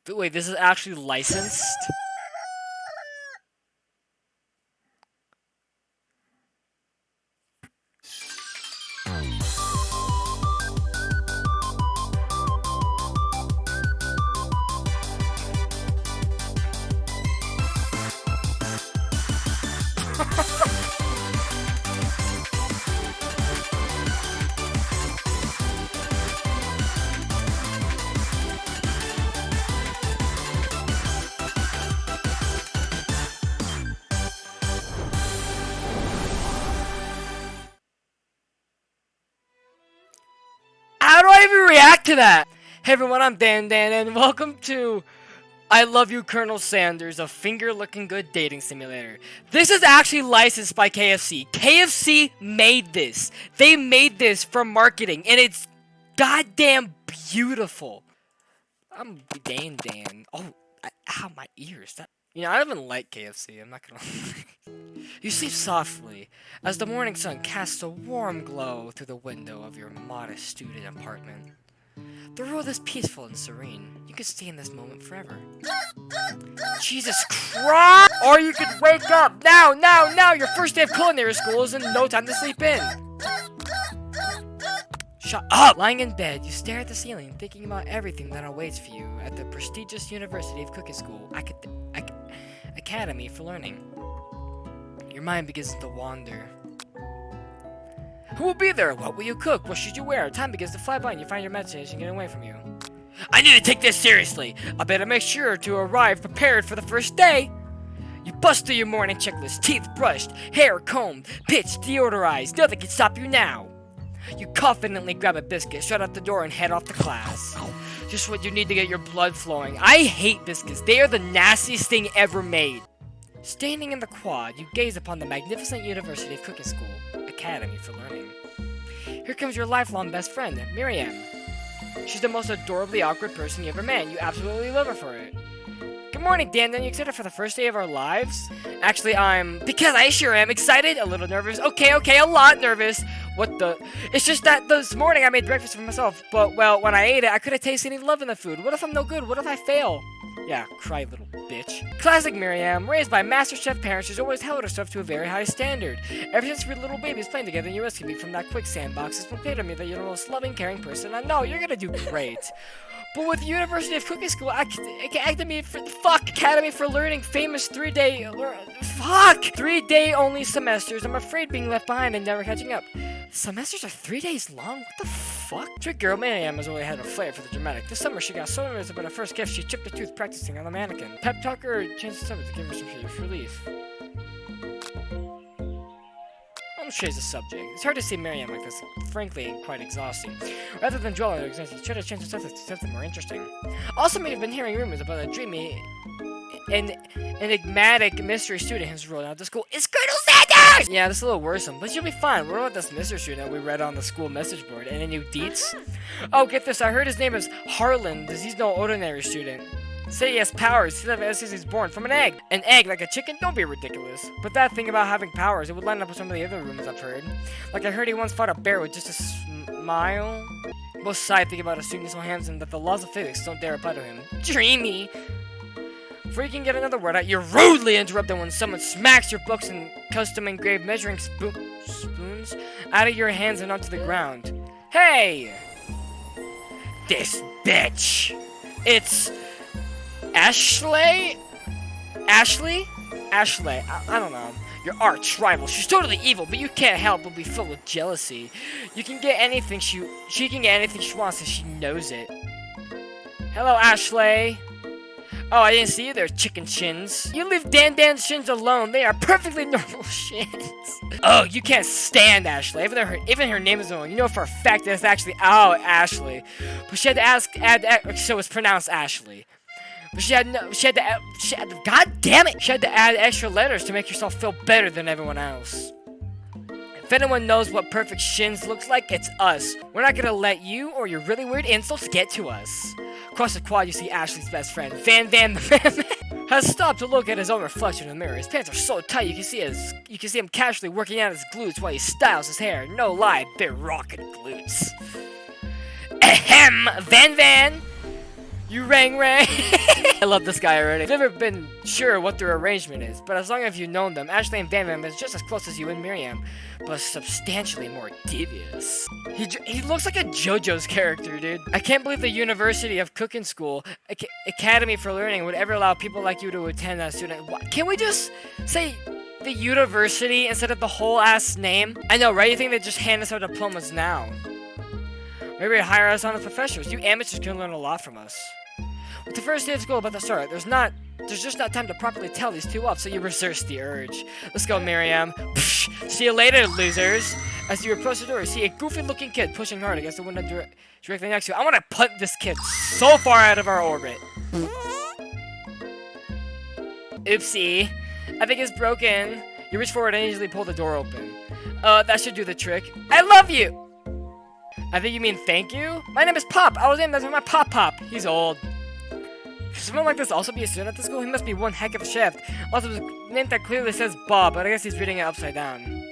Wait, this is actually licensed? How do I even react to that? Hey everyone, I'm Dan and welcome to I Love You Colonel Sanders, a finger-looking good dating simulator. This is actually licensed by KFC. KFC made this. They made this for marketing, and it's goddamn beautiful. I'm Dan. Oh, ow, my ears. I don't even like KFC, I'm not gonna lie. You sleep softly as the morning sun casts a warm glow through the window of your modest student apartment. The world is peaceful and serene. You could stay in this moment forever. Jesus Christ! Or you could wake up now! Your first day of culinary school is in no time to sleep in. Shut up! Lying in bed, you stare at the ceiling, thinking about everything that awaits for you at the prestigious University of Cooking School Academy for Learning. Your mind begins to wander. Who will be there? What will you cook? What should you wear? Time begins to fly by and you find your imagination getting away from you. I need to take this seriously. I better make sure to arrive prepared for the first day. You bust through your morning checklist, teeth brushed, hair combed, pitch deodorized. Nothing can stop you now. You confidently grab a biscuit, shut out the door, and head off to class. Just what you need to get your blood flowing. I hate biscuits. They are the nastiest thing ever made. Standing in the quad, you gaze upon the magnificent University of Cooking School Academy for Learning. Here comes your lifelong best friend, Miriam. She's the most adorably awkward person you ever met. You absolutely love her for it. Good morning, Dan. You excited for the first day of our lives? Actually, because I sure am excited, a little nervous. Okay, a lot nervous. What the? It's just that this morning I made breakfast for myself, but, well, when I ate it, I couldn't taste any love in the food. What if I'm no good? What if I fail? Yeah, cry, little bitch. Classic Miriam, raised by master chef parents, she's always held herself to a very high standard. Ever since we were little babies playing together, you rescued me from that quicksand box. It's been clear to me that you're the most loving, caring person I know. You're gonna do great. But with University of Cooking School Academy for Learning, famous 3-day only semesters, I'm afraid being left behind and never catching up. Semesters are 3 days long? What the fuck? Trick girl Miriam has always had a flair for the dramatic. This summer she got so nervous about her first gift she chipped her tooth practicing on the mannequin. Pep talk her or change the subject to give her some serious relief. I'll change the subject. It's hard to see Miriam like this, frankly, quite exhausting. Rather than dwell on her anxiety, try to change the subject to something more interesting. Also, may have been hearing rumors about a dreamy and enigmatic mystery student who's rolling out to school. It's Colonel Sanders! Yeah, this is a little worrisome, but you'll be fine. We're about this mystery student we read on the school message board. Any new deets? Oh, get this. I heard his name is Harlan, because he's no ordinary student. Say he has powers. He's born from an egg. An egg like a chicken? Don't be ridiculous. But that thing about having powers, it would line up with some of the other rumors I've heard. Like I heard he once fought a bear with just a smile. Both sides think about assuming so handsome that the laws of physics don't dare apply to him. Dreamy. Before you can get another word out, you're rudely interrupted when someone smacks your books and custom-engraved measuring spoons out of your hands and onto the ground. Hey! This bitch! It's Ashley? I don't know. Your arch rival. She's totally evil, but you can't help but be filled with jealousy. You can get anything she can get anything she wants and she knows it. Hello, Ashley. Oh, I didn't see you there, chicken shins. You leave DanDan's shins alone. They are perfectly normal shins. Oh, you can't stand Ashley. Even her name is wrong. You know for a fact that it's actually Ashley. But she had to add, so it's pronounced Ashley. But she had god damn it! She had to add extra letters to make herself feel better than everyone else. If anyone knows what perfect shins looks like, it's us. We're not gonna let you or your really weird insults get to us. Across the quad, you see Ashley's best friend, Van the Man, has stopped to look at his own reflection in the mirror. His pants are so tight, you can see him casually working out his glutes while he styles his hair. No lie, big rockin' glutes. Ahem, Van. You rang. I love this guy already. I've never been sure what their arrangement is, but as long as you've known them, Ashley and Van Van is just as close as you and Miriam, but substantially more devious. He looks like a JoJo's character, dude. I can't believe the University of Cooking School Academy for Learning would ever allow people like you to attend as student. Can we just say the university instead of the whole ass name? I know, right? You think they just hand us our diplomas now? Maybe they hire us on as professors. You amateurs can learn a lot from us. With the first day of school about to start, there's just not time to properly tell these two off, so you resist the urge. Let's go, Miriam. Psh, see you later, losers. As you approach the door, you see a goofy-looking kid pushing hard against the window directly next to you. I want to punt this kid so far out of our orbit. Oopsie. I think it's broken. You reach forward and easily pull the door open. That should do the trick. I love you! I think you mean thank you? My name is Pop. I was named after my Pop. He's old. Should someone like this also be a student at the school? He must be one heck of a chef. Also, his name that clearly says Bob, but I guess he's reading it upside down.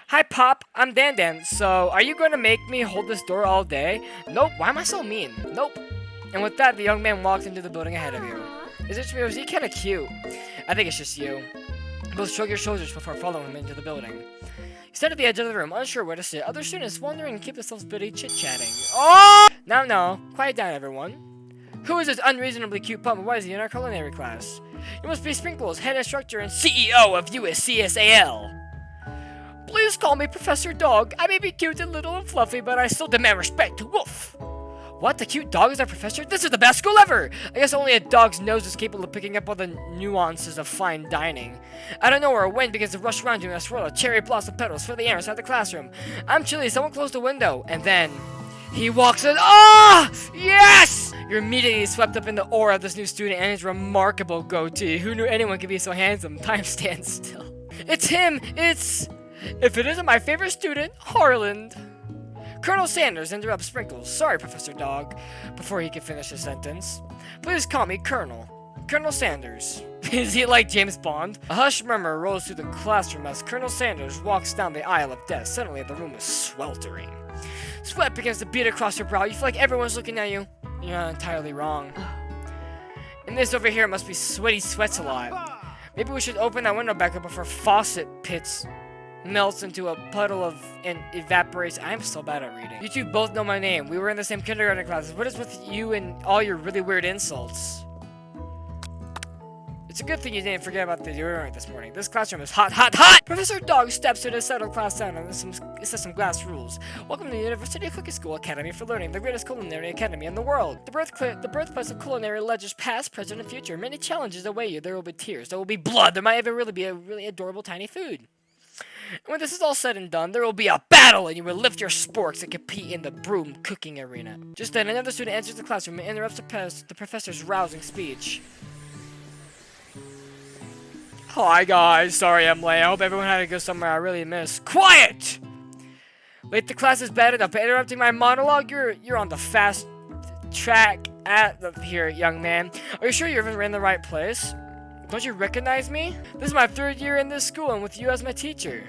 Hi, Pop. I'm DanDanDee. So, are you going to make me hold this door all day? Nope. Why am I so mean? Nope. And with that, the young man walks into the building ahead of you. Is it me or is he kind of cute? I think it's just you. Both shrug your shoulders before following him into the building. You stand at the edge of the room, unsure where to sit. Other students wondering and keep themselves busy chit-chatting. Oh! No. Quiet down, everyone. Who is this unreasonably cute pup? Why is he in our culinary class? You must be Sprinkles, head instructor and CEO of USCSAL. Please call me Professor Dog. I may be cute and little and fluffy, but I still demand respect. Woof! What? The cute dog is our professor? This is the best school ever! I guess only a dog's nose is capable of picking up all the nuances of fine dining. Out of nowhere, a wind begins to rush around you and a swirl of cherry blossom petals fill the air inside the classroom. I'm chilly, someone close the window. And then he walks in. Ah! Yes! You're immediately swept up in the aura of this new student and his remarkable goatee. Who knew anyone could be so handsome? Time stands still. It's him! If it isn't my favorite student, Harland. Colonel Sanders interrupts Sprinkles. Sorry, Professor Dog. Before he can finish his sentence. Please call me Colonel. Colonel Sanders. Is he like James Bond? A hushed murmur rolls through the classroom as Colonel Sanders walks down the aisle of death. Suddenly, the room is sweltering. Sweat begins to beat across your brow. You feel like everyone's looking at you. You're not entirely wrong. And this over here must be sweaty sweats a lot. Maybe we should open that window back up before faucet pits melts into a puddle and evaporates. I'm so bad at reading. You two both know my name. We were in the same kindergarten classes. What is with you and all your really weird insults? It's a good thing you didn't forget about the deodorant this morning. This classroom is hot! Professor Dog steps to the settled class down and says some glass rules. Welcome to the University of Cooking School Academy for Learning, the greatest culinary academy in the world. The birthplace of culinary legends past, present, and future. Many challenges await you. There will be tears. There will be blood. There might even really be a really adorable tiny food. And when this is all said and done, there will be a battle and you will lift your sporks and compete in the broom cooking arena. Just then, another student enters the classroom and interrupts the professor's rousing speech. Hi guys, sorry I'm late. I hope everyone had to go somewhere I really missed. Quiet! Late to class is bad enough, but interrupting my monologue, you're on the fast track here, young man. Are you sure you're in the right place? Don't you recognize me? This is my 3rd year in this school and with you as my teacher.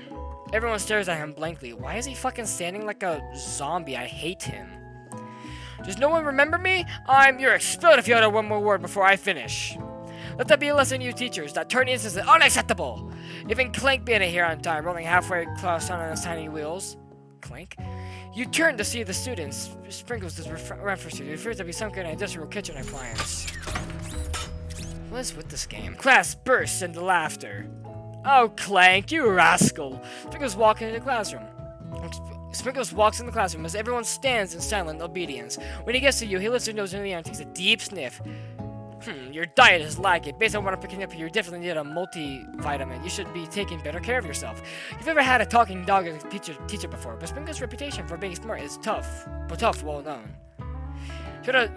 Everyone stares at him blankly. Why is he fucking standing like a zombie? I hate him. Does no one remember me? You're expelled if you utter one more word before I finish. Let that be a lesson to you teachers, that turning is unacceptable. Even Clank being here on time, rolling halfway across on his tiny wheels. Clank? You turn to see the students. Sprinkles is reference to. It appears to be some kind of industrial kitchen appliance. What is with this game? Class bursts into laughter. Oh, Clank, you rascal. Sprinkles walks into the classroom. Sprinkles walks in the classroom as everyone stands in silent obedience. When he gets to you, he lifts his nose into the air and takes a deep sniff. Your diet is lacking. Based on what I'm picking up here, you definitely need a multivitamin. You should be taking better care of yourself. You've never had a talking dog as a teacher before, but Sprinkles' reputation for being smart is tough, well known.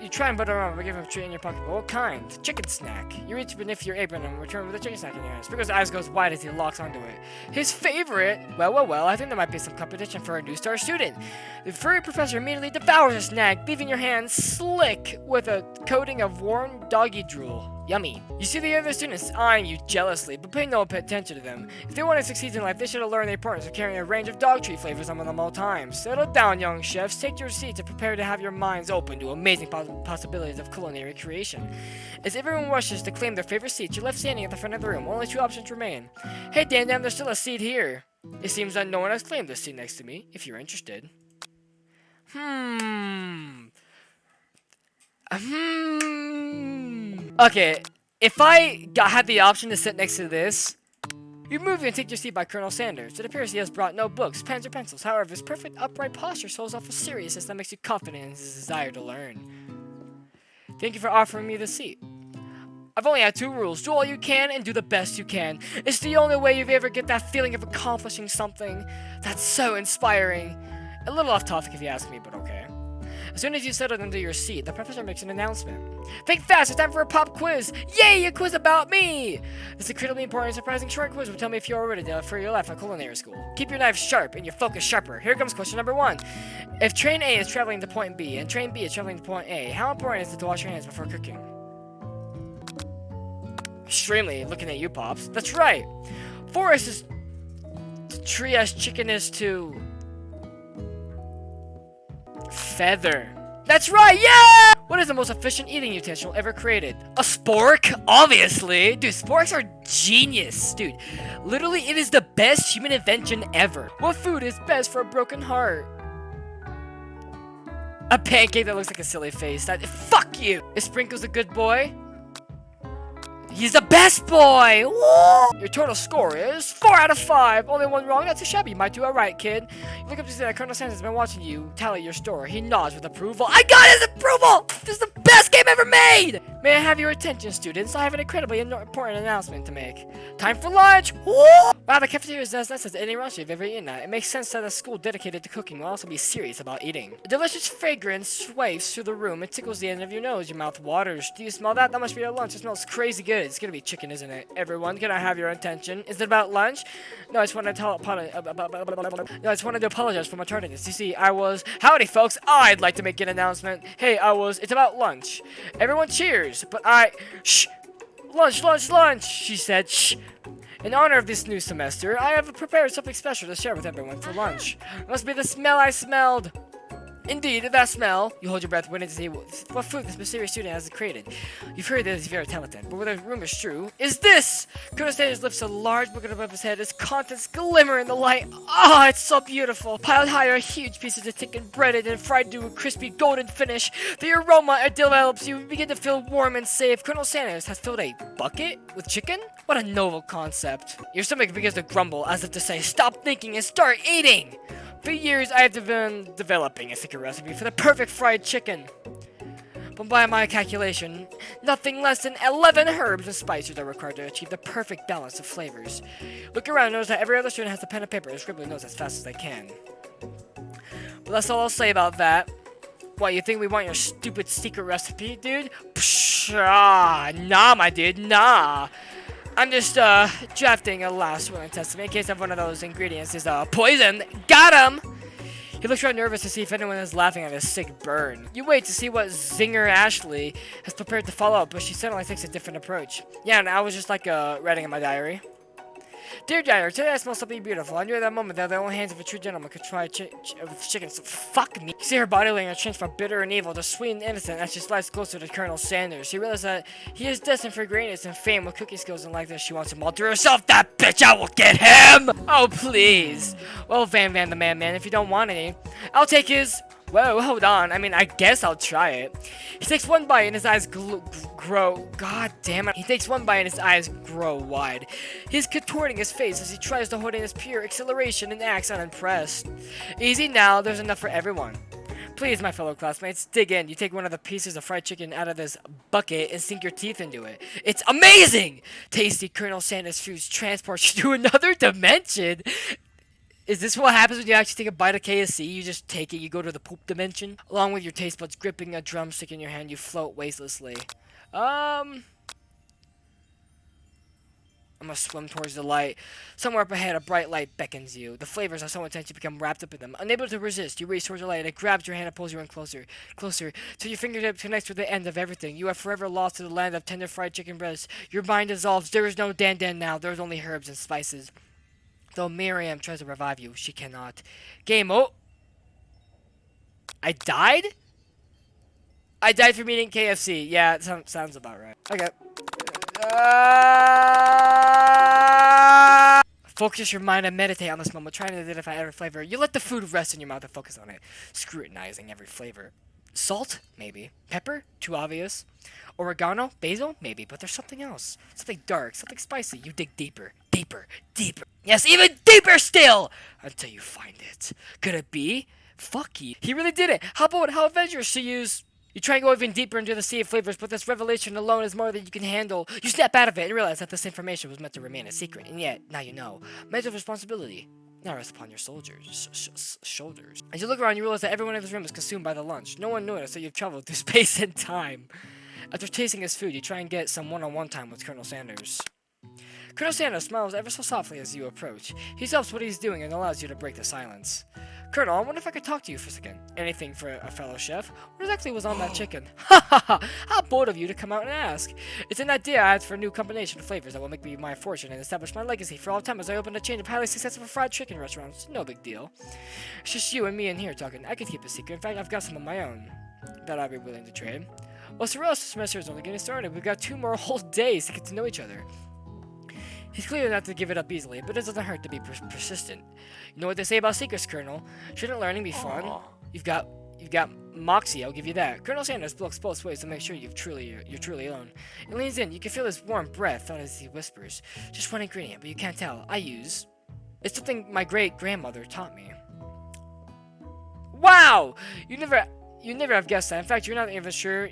You try and butter around by giving him a treat in your pocket, but what kind? Chicken snack. You reach beneath your apron and return with a chicken snack in your hand. Sprinkles' eyes goes wide as he locks onto it. His favorite? Well, I think there might be some competition for a new star student. The furry professor immediately devours the snack, leaving your hand slick with a coating of warm doggy drool. Yummy. You see the other students eyeing you jealously, but pay no attention to them. If they want to succeed in life, they should have learned the importance of carrying a range of dog treat flavors on them all times. Settle down, young chefs. Take your seats and prepare to have your minds open to amazing possibilities of culinary creation. As everyone rushes to claim their favorite seat, you're left standing at the front of the room. Only two options remain. Hey, Dan, there's still a seat here. It seems that no one has claimed this seat next to me, if you're interested. Okay, if I had the option to sit next to this, you move and take your seat by Colonel Sanders. It appears he has brought no books, pens, or pencils. However, his perfect upright posture shows off a seriousness that makes you confident in his desire to learn. Thank you for offering me the seat. I've only had two rules. Do all you can and do the best you can. It's the only way you've ever get that feeling of accomplishing something that's so inspiring. A little off topic if you ask me, but okay. As soon as you settle into your seat, the professor makes an announcement. Think fast, it's time for a pop quiz! Yay, a quiz about me! This incredibly important and surprising short quiz will tell me if you're ready for your life at culinary school. Keep your knife sharp and your focus sharper. Here comes question number 1. If train A is traveling to point B and train B is traveling to point A, how important is it to wash your hands before cooking? Extremely, looking at you, Pops. That's right! Forest is tree as chicken is to feather. That's right, yeah! What is the most efficient eating utensil ever created? A spork? Obviously! Dude, sporks are genius, dude. Literally, it is the best human invention ever. What food is best for a broken heart? A pancake that looks like a silly face. Fuck you! Is Sprinkles a good boy? He's the best boy! Woo! Your total score is 4 out of 5. Only one wrong, that's too shabby. You might do alright, kid. You look up to see that Colonel Sanders has been watching you tally your score. He nods with approval. I got his approval! This is the best game ever made! May I have your attention, students? I have an incredibly important announcement to make. Time for lunch! Woo! Wow, the cafeteria does less than any restaurant you've ever eaten at. It makes sense that a school dedicated to cooking will also be serious about eating. A delicious fragrance wafts through the room. It tickles the end of your nose. Your mouth waters. Do you smell that? That must be your lunch. It smells crazy good. It's gonna be chicken, isn't it? Everyone, can I have your attention? Is it about lunch? No, I just want to apologize for my tardiness. You see, howdy, folks. I'd like to make an announcement. Hey, it's about lunch. Everyone cheers, but shh. Lunch, she said, shh. In honor of this new semester, I have prepared something special to share with everyone for lunch. It must be the smell I smelled. Indeed, that smell. You hold your breath waiting to see what food this mysterious student has created. You've heard that he's very talented, but whether the rumor is true, is this! Colonel Sanders lifts a large bucket above his head. Its contents glimmer in the light. Ah, it's so beautiful. Piled high are huge pieces of chicken, breaded and fried to a crispy golden finish. The aroma it develops. You begin to feel warm and safe. Colonel Sanders has filled a bucket with chicken? What a novel concept. Your stomach begins to grumble as if to say, stop thinking and start eating! For years, I have been developing a secret recipe for the perfect fried chicken. But by my calculation, nothing less than 11 herbs and spices are required to achieve the perfect balance of flavors. Look around and notice that every other student has a pen and paper and scribbling notes as fast as they can. But that's all I'll say about that. What, you think we want your stupid secret recipe, dude? Nah, my dude, nah. I'm just, drafting a last will and testament in case one of those ingredients is, poison. Got him! He looks around nervous to see if anyone is laughing at his sick burn. You wait to see what Zinger Ashley has prepared to follow up, but she suddenly takes a different approach. Yeah, and I was just, writing in my diary. Dear Diary, today I smell something beautiful. I knew at that moment that the only hands of a true gentleman could try with chicken, so fuck me. You see her body language change from bitter and evil to sweet and innocent as she slides closer to Colonel Sanders. She realizes that he is destined for greatness and fame with cooking skills, and like this, she wants him all to herself. That bitch, I will get him! Oh, please. Well, Van the Man, if you don't want any, I'll take his... Whoa, hold on. I mean, I guess I'll try it. He takes one bite and his eyes grow... God damn it. He takes one bite and his eyes grow wide. He's contorting his face as he tries to hold in his pure exhilaration and acts unimpressed. Easy now, there's enough for everyone. Please, my fellow classmates, dig in. You take one of the pieces of fried chicken out of this bucket and sink your teeth into it. It's amazing! Tasty Colonel Sanders foods transport you to another dimension. Is this what happens when you actually take a bite of KFC? You just take it, you go to the poop dimension? Along with your taste buds gripping a drumstick in your hand, you float wastelessly. I must swim towards the light. Somewhere up ahead, a bright light beckons you. The flavors are so intense you become wrapped up in them. Unable to resist, you reach towards the light. It grabs your hand and pulls you in closer, closer, till your fingertip connects with the end of everything. You are forever lost to the land of tender fried chicken breasts. Your mind dissolves. There is no DanDanDee now. There is only herbs and spices. Though Miriam tries to revive you, she cannot. Game oh! I died? I died from eating KFC. Yeah, it sounds about right. Okay. Focus your mind and meditate on this moment, trying to identify every flavor. You let the food rest in your mouth and focus on it, scrutinizing every flavor. Salt? Maybe. Pepper? Too obvious. Oregano? Basil? Maybe, but there's something else. Something dark, something spicy. You dig deeper, deeper, deeper. Yes, even deeper still! Until you find it. Could it be? Fuck you. He really did it. How adventurous to use... You try and go even deeper into the sea of flavors, but this revelation alone is more than you can handle. You snap out of it and realize that this information was meant to remain a secret, and yet, now you know. Mental responsibility now rests upon your shoulders. As you look around, you realize that everyone in this room is consumed by the lunch. No one noticed that you've traveled through space and time. After tasting his food, you try and get some one-on-one time with Colonel Sanders. Colonel Sanders smiles ever so softly as you approach. He stops what he's doing and allows you to break the silence. Colonel, I wonder if I could talk to you for a second. Anything for a fellow chef? What exactly was on that chicken? Ha ha ha! How bold of you to come out and ask. It's an idea I had for a new combination of flavors that will make me my fortune and establish my legacy for all time as I open a chain of highly successful fried chicken restaurants. No big deal. It's just you and me in here talking. I could keep a secret. In fact, I've got some of my own that I'd be willing to trade. Well, the rest of the semester is only getting started. We've got 2 more whole days to get to know each other. He's clearly not to give it up easily, but it doesn't hurt to be persistent. You know what they say about secrets, Colonel? Shouldn't learning be fun? You've got moxie, I'll give you that. Colonel Sanders looks both ways to make sure you're truly alone. He leans in. You can feel his warm breath as he whispers. Just one ingredient, but you can't tell. It's something my great-grandmother taught me. Wow! You never have guessed that. In fact, you're not even sure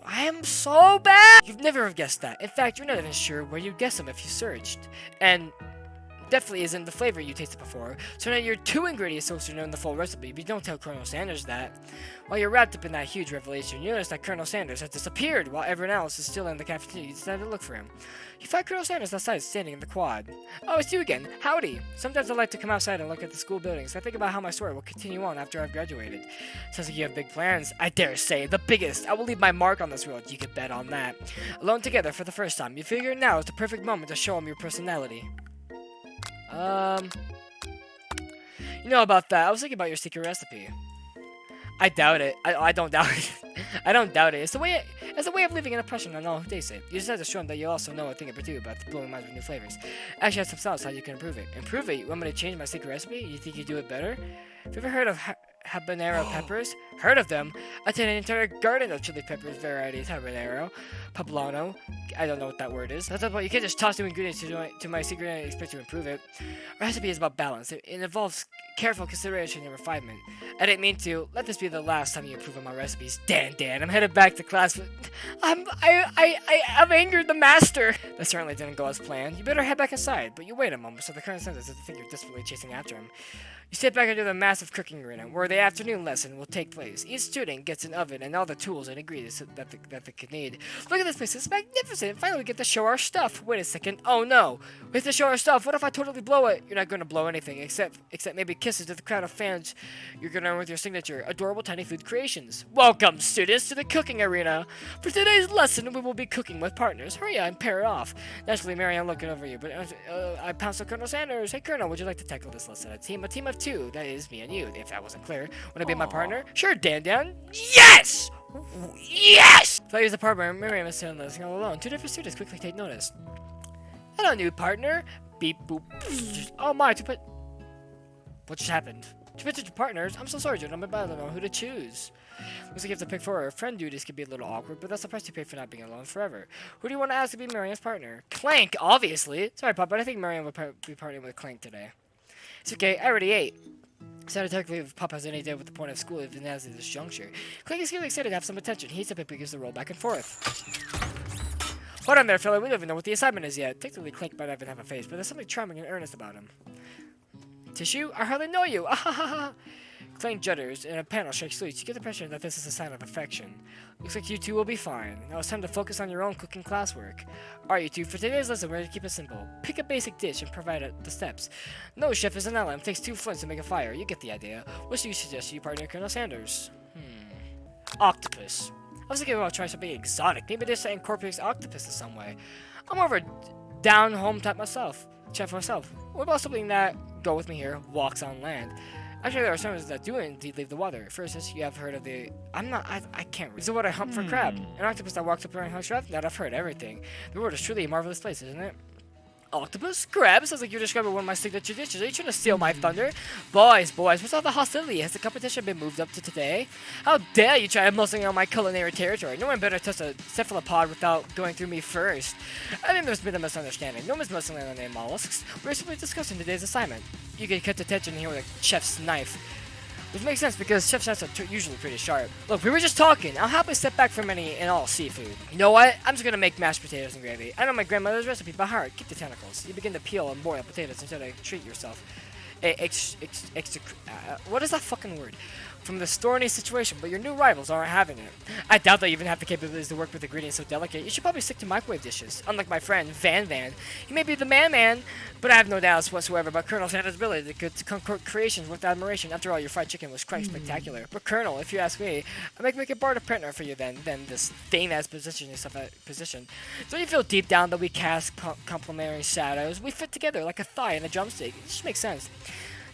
I am so bad! You've never have guessed that. In fact, you're not even sure where you'd guess them if you searched. And definitely isn't the flavor you tasted before. So now you're 2 ingredients supposed to know in the full recipe, but don't tell Colonel Sanders that. While you're wrapped up in that huge revelation, you notice that Colonel Sanders has disappeared while everyone else is still in the cafeteria. You decide to look for him. You find Colonel Sanders outside standing in the quad. Oh, it's you again. Howdy. Sometimes I like to come outside and look at the school buildings. I think about how my story will continue on after I've graduated. Sounds like you have big plans. I dare say, the biggest. I will leave my mark on this world. You can bet on that. Alone together for the first time. You figure now is the perfect moment to show him your personality. You know about that. I was thinking about your secret recipe. I doubt it. I don't doubt it. I don't doubt it. It's a way of leaving an impression on all who taste it. You just have to show them that you also know a thing or two about the blowing minds with new flavors. Actually, I have some thoughts how you can improve it. Improve it? You want me to change my secret recipe? You think you do it better? Have you ever heard of habanero peppers? Heard of them? I did an entire garden of chili peppers varieties. Habanero, poblano. I don't know what that word is. That's about you can't just toss new ingredients to my secret and expect to improve it. Our recipe is about balance. It involves careful consideration and refinement. I didn't mean to. Let this be the last time you improve on my recipes. Dan, I'm headed back to class. But I've angered the master. That certainly didn't go as planned. You better head back inside. But you wait a moment, so the Colonel Sanders doesn't think you're desperately chasing after him. You sit back into the massive cooking arena, where the afternoon lesson will take place. Each student gets an oven and all the tools and ingredients that they could need. Look at this place, it's magnificent. Finally, we get to show our stuff. Wait a second. Oh no, we have to show our stuff. What if I totally blow it? You're not going to blow anything, except maybe kisses to the crowd of fans you're going to earn with your signature. Adorable tiny food creations. Welcome, students, to the cooking arena. For today's lesson, we will be cooking with partners. Hurry up and pair off. Naturally, Mary, I'm looking over you, but I pounced on Colonel Sanders. Hey, Colonel, would you like to tackle this lesson? A team of 2. That is me and you, if that wasn't clear. Want to be my partner? Sure, Dan. Yes! Yes! So here's the partner. Miriam is sitting listening all alone. 2 different students quickly take notice. Hello, new partner. Beep, boop. Oh my, what just happened? 2 potential partners? I'm so sorry, gentlemen, but I don't know who to choose. Looks like you have to pick 4. Friend duties can be a little awkward, but that's the price you pay for not being alone forever. Who do you want to ask to be Miriam's partner? Clank, obviously. Sorry, Pop, but I think Miriam would be partnering with Clank today. It's okay, I already ate. So technically, if Pop has any idea what the point of school is at this juncture. Clank is getting excited to have some attention. He typically gives the roll back and forth. Hold on there, fella. We don't even know what the assignment is yet. Technically, Clank might not even have a face, but there's something charming and earnest about him. Tissue? I hardly know you. Ahahaha. Clang judders and a panel shakes loose. You get the impression that this is a sign of affection. Looks like you two will be fine. Now it's time to focus on your own cooking classwork. Alright, you two, for today's lesson, we're going to keep it simple. Pick a basic dish and provide the steps. No chef is an ally. It takes 2 flints to make a fire. You get the idea. What do you suggest to your partner, Colonel Sanders? Octopus. I was thinking about trying something exotic. Maybe this incorporates octopus in some way. I'm more of a down-home type myself. Chef myself. What about something that, go with me here, walks on land? Actually, there are some that do indeed leave the water. First, as you have heard of the... I can't read. This is what I hunt for crab. An octopus that walks up around hunts crab? That I've heard everything. The world is truly a marvelous place, isn't it? Octopus? Crab? Sounds like you're describing one of my signature dishes. Are you trying to steal my thunder? Boys, what's all the hostility? Has the competition been moved up to today? How dare you try muscling on my culinary territory? No one better touch a cephalopod without going through me first. I think there's been a misunderstanding. No one's muscling on any mollusks. We're simply discussing today's assignment. You can cut the tension here with a chef's knife. Which makes sense because chef's knives are usually pretty sharp. Look, we were just talking. I'll happily step back from any and all seafood. You know what? I'm just gonna make mashed potatoes and gravy. I know my grandmother's recipe by heart. Keep the tentacles. You begin to peel and boil potatoes instead of treat yourself. What is that fucking word? From the thorny situation, but your new rivals aren't having it. I doubt they even have the capabilities to work with ingredients so delicate. You should probably stick to microwave dishes. Unlike my friend, Van. He may be the man, but I have no doubts whatsoever about Colonel Sanders' ability to concoct creations with admiration. After all, your fried chicken was quite spectacular. But Colonel, if you ask me, I make a barter partner for you than this thing-ass position. Don't you feel deep down that we cast complementary shadows? We fit together like a thigh and a drumstick. It just makes sense.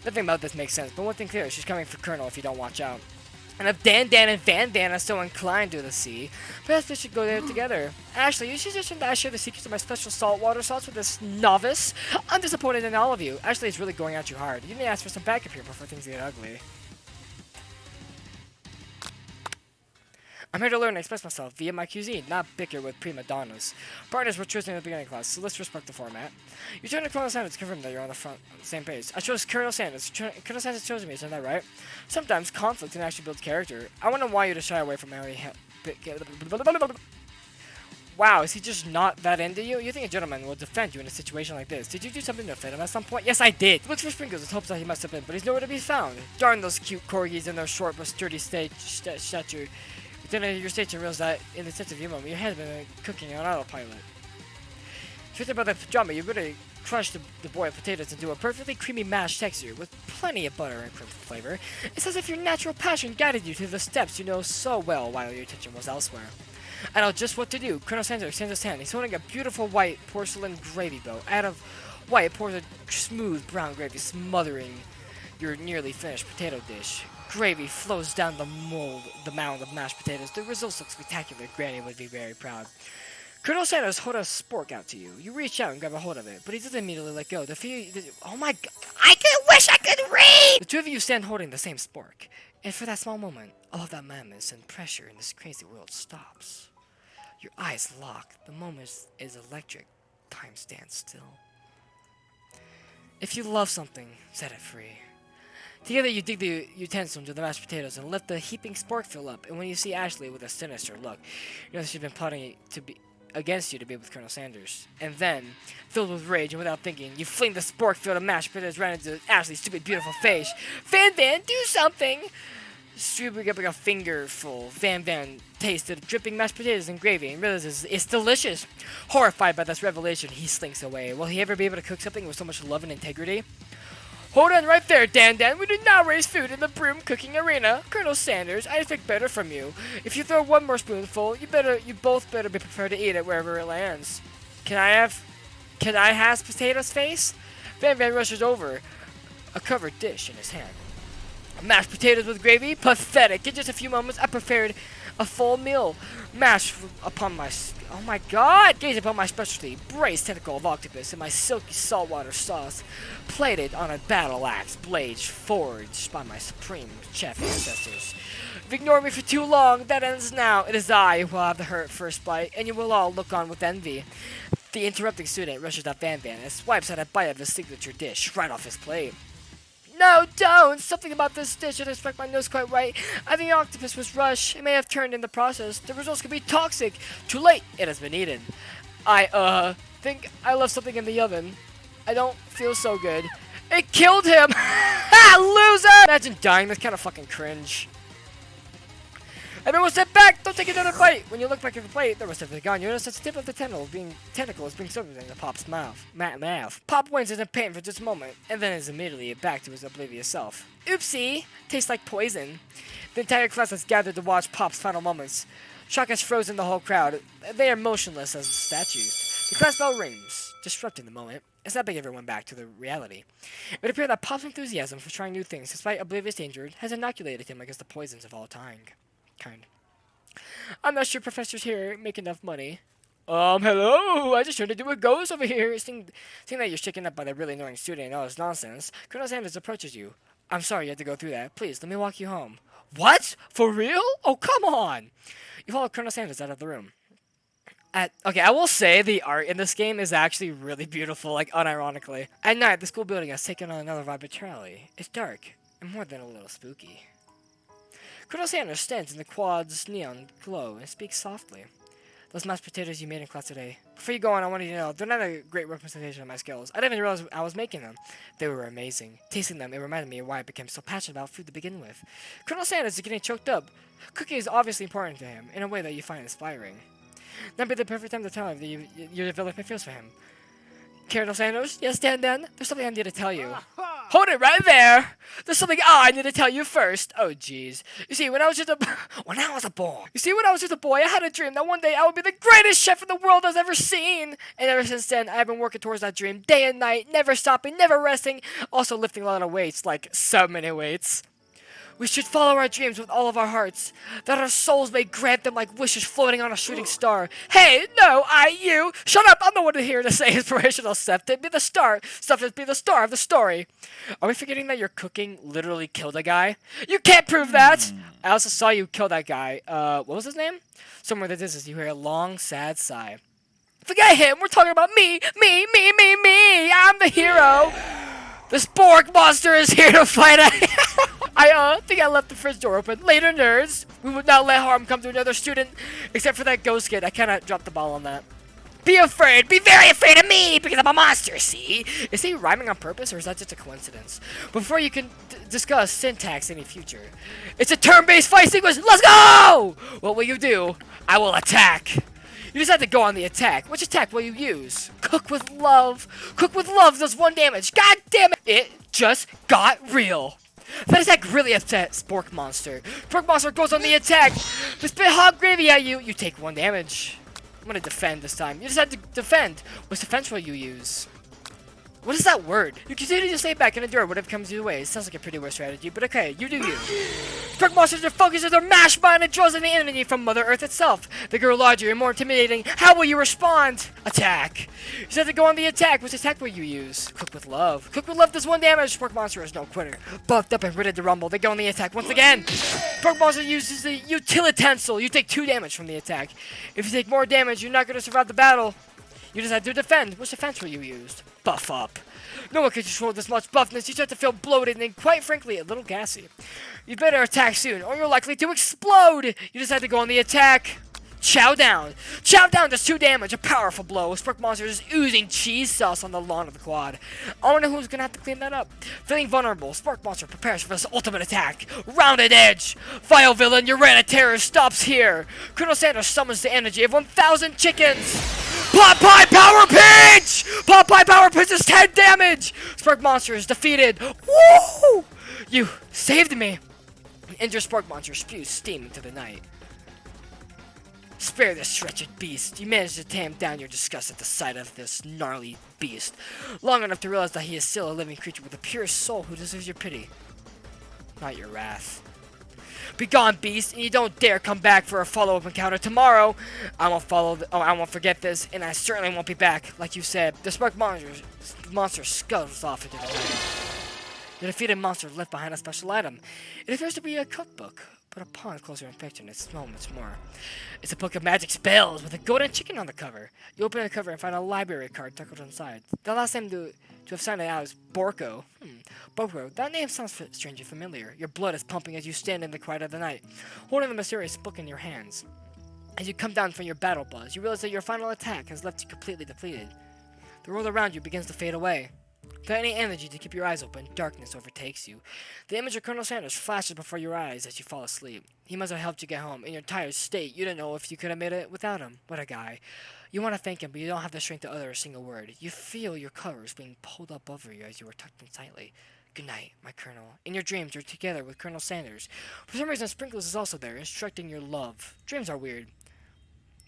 Nothing about this makes sense, but one thing clear, she's coming for Colonel if you don't watch out. And if Dan and Van are so inclined to the sea, perhaps they should go there together. Ashley, you suggested that I share the secrets of my special saltwater sauce with this novice? I'm disappointed in all of you. Ashley is really going at you hard. You need to ask for some backup here before things get ugly. I'm here to learn and express myself via my cuisine, not bicker with prima donnas. Partners were chosen in the beginning class, so let's respect the format. You turned to Colonel Sanders to confirm that you're on the same page. I chose Colonel Sanders. Colonel Sanders chose me, isn't that right? Sometimes conflict can actually build character. I wouldn't want you to shy away from my Wow, is he just not that into you? You think a gentleman will defend you in a situation like this? Did you do something to offend him at some point? Yes, I did. Looks for Sprinkles and hopes that he must have been, but he's nowhere to be found. Darn those cute corgis and their short but sturdy stature. Then your station realized that in the sense of your moment, your head had been cooking on autopilot. Truth about that pajama, you better crush the boiled potatoes into a perfectly creamy mashed texture with plenty of butter and cream flavor. It's as if your natural passion guided you to the steps you know so well while your attention was elsewhere. I know just what to do. Colonel Sanders extends his hand. He's holding a beautiful white porcelain gravy bowl. Out of white pours a smooth brown gravy smothering your nearly finished potato dish. Gravy flows down the mound of mashed potatoes. The results look spectacular. Granny would be very proud. Colonel Sanders holds a spork out to you. You reach out and grab a hold of it, but he doesn't immediately let go. Oh my god! I wish I could read! The two of you stand holding the same spork, and for that small moment, all of that madness and pressure in this crazy world stops. Your eyes lock. The moment is electric. Time stands still. If you love something, set it free. Together you dig the utensil into the mashed potatoes and let the heaping spork fill up, and when you see Ashley with a sinister look, you know she's been plotting against you to be with Colonel Sanders. And then, filled with rage and without thinking, you fling the spork-filled mashed potatoes right into Ashley's stupid, beautiful face. Van, do something! Scooping up like a fingerful, Van tastes the dripping mashed potatoes and gravy and realizes it's delicious. Horrified by this revelation, he slinks away. Will he ever be able to cook something with so much love and integrity? Hold on right there, Dan. We do not raise food in the broom cooking arena. Colonel Sanders, I expect better from you. If you throw one more spoonful, you both better be prepared to eat it wherever it lands. Can I have potatoes face? Van rushes over, a covered dish in his hand. Mashed potatoes with gravy? Pathetic. In just a few moments, I prepared a full meal. Mashed upon my... Oh my god! Gaze upon my specialty, braised tentacle of octopus and my silky saltwater sauce, plated on a battle axe blade forged by my supreme chef ancestors. If you ignore me for too long, that ends now. It is I who will have the first bite, and you will all look on with envy. The interrupting student rushes at Van and swipes at a bite of his signature dish right off his plate. No, don't! Something about this dish didn't strike my nose quite right. I think the octopus was rushed. It may have turned in the process. The results could be toxic. Too late. It has been eaten. I think I left something in the oven. I don't feel so good. It killed him! Loser! Imagine dying, that's kind of fucking cringe. Everyone step back! Don't take another bite! When you look back at the plate, there was something gone. You notice that the tip of the tentacle is being served into Pop's mouth. Pop winces in pain for just a moment, and then is immediately back to his oblivious self. Oopsie! Tastes like poison. The entire class has gathered to watch Pop's final moments. Shock has frozen the whole crowd. They are motionless as statues. The class bell rings, disrupting the moment, and snapping everyone back to the reality. It would appear that Pop's enthusiasm for trying new things, despite oblivious danger, has inoculated him against the poisons of all kind. I'm not sure professors here make enough money. Hello! I just heard to do a ghost over here. Seeing that you're shaken up by the really annoying student and all his nonsense, Colonel Sanders approaches you. I'm sorry you had to go through that. Please, let me walk you home. What? For real? Oh, come on! You follow Colonel Sanders out of the room. Okay, I will say the art in this game is actually really beautiful, like, unironically. At night, the school building has taken on another vibe entirely. It's dark, and more than a little spooky. Colonel Sanders stands in the quad's neon glow and speaks softly. Those mashed potatoes you made in class today. Before you go on, I wanted you to know, they're not a great representation of my skills. I didn't even realize I was making them. They were amazing. Tasting them, it reminded me of why I became so passionate about food to begin with. Colonel Sanders is getting choked up. Cooking is obviously important to him, in a way that you find inspiring. That'd be the perfect time to tell him that you're developing feels for him. Colonel Sanders? Yes, Dan. There's something I need to tell you. Hold it right there! There's something I need to tell you first. Oh, jeez. You see, when I was a boy, I had a dream that one day I would be the greatest chef in the world has ever seen. And ever since then, I've been working towards that dream day and night, never stopping, never resting, also lifting a lot of weights, like so many weights. We should follow our dreams with all of our hearts, that our souls may grant them like wishes floating on a shooting star. Hey, no, you! Shut up! I'm the one here to say inspirational stuff. To be the star. Stuff to be the star of the story. Are we forgetting that your cooking literally killed a guy? You can't prove that! I also saw you kill that guy. What was his name? Somewhere in the distance, you hear a long, sad sigh. Forget him! We're talking about me! Me! I'm the hero! The Spork monster is here to fight us! I think I left the fridge door open. Later, nerds. We would not let harm come to another student, except for that ghost kid. I cannot drop the ball on that. Be afraid. Be very afraid of me, because I'm a monster, see? Is he rhyming on purpose, or is that just a coincidence? Before you can discuss syntax any future. It's a turn-based fight sequence. Let's go! What will you do? I will attack. You just have to go on the attack. Which attack will you use? Cook with love. Cook with love does 1 damage. God damn it. It just got real. That attack really upset Spork Monster. Spork Monster goes on the attack. They spit hot gravy at you. You take 1 damage. I'm gonna defend this time. You just have to defend. Which defense will you use? What is that word? You continue to stay back and endure whatever comes your way. It sounds like a pretty worse strategy, but okay, you do you. Spork Monsters are focused on their mash mind and draws in the enemy from Mother Earth itself. They grow larger and more intimidating. How will you respond? Attack. You just have to go on the attack. Which attack will you use? Cook with love. Cook with love does 1 damage. Spork Monster is no quitter. Buffed up and ready to rumble. They go on the attack once again. Spork Monster uses the utilitensile. You take 2 damage from the attack. If you take more damage, you're not going to survive the battle. You just have to defend. Which defense will you use? Buff up. No one can control this much buffness. You start to feel bloated and, quite frankly, a little gassy. You better attack soon, or you're likely to explode. You just have to go on the attack. Chow down. Chow down does 2 damage. A powerful blow. Spork Monster is oozing cheese sauce on the lawn of the quad. I wonder who's gonna have to clean that up. Feeling vulnerable, Spork Monster prepares for his ultimate attack. Rounded edge. Vile villain, your reign of terror stops here. Colonel Sanders summons the energy of 1,000 chickens. Pot Pie Power Pinch! Pot Pie Power Pinch is 10 damage! Spork Monster is defeated. Woo! You saved me. An injured Spork Monster spews steam into the night. Spare this wretched beast. You managed to tamp down your disgust at the sight of this gnarly beast, long enough to realize that he is still a living creature with a pure soul who deserves your pity, not your wrath. Begone, beast, and you don't dare come back for a follow-up encounter tomorrow. I won't forget this, and I certainly won't be back. Like you said, the Spork monster scuttles off into the night. The defeated monster left behind a special item. It appears to be a cookbook, but upon closer inspection, it's so much more. It's a book of magic spells with a golden chicken on the cover. You open the cover and find a library card tucked inside. The last name to have signed it out is Borko. Borko, that name sounds strangely familiar. Your blood is pumping as you stand in the quiet of the night, holding the mysterious book in your hands. As you come down from your battle buzz, you realize that your final attack has left you completely depleted. The world around you begins to fade away. Without any energy to keep your eyes open, darkness overtakes you. The image of Colonel Sanders flashes before your eyes as you fall asleep. He must have helped you get home. In your tired state, you don't know if you could have made it without him. What a guy. You want to thank him, but you don't have the strength to utter a single word. You feel your covers being pulled up over you as you are tucked in tightly. Good night, my Colonel. In your dreams, you're together with Colonel Sanders. For some reason, Sprinkles is also there, instructing your love. Dreams are weird.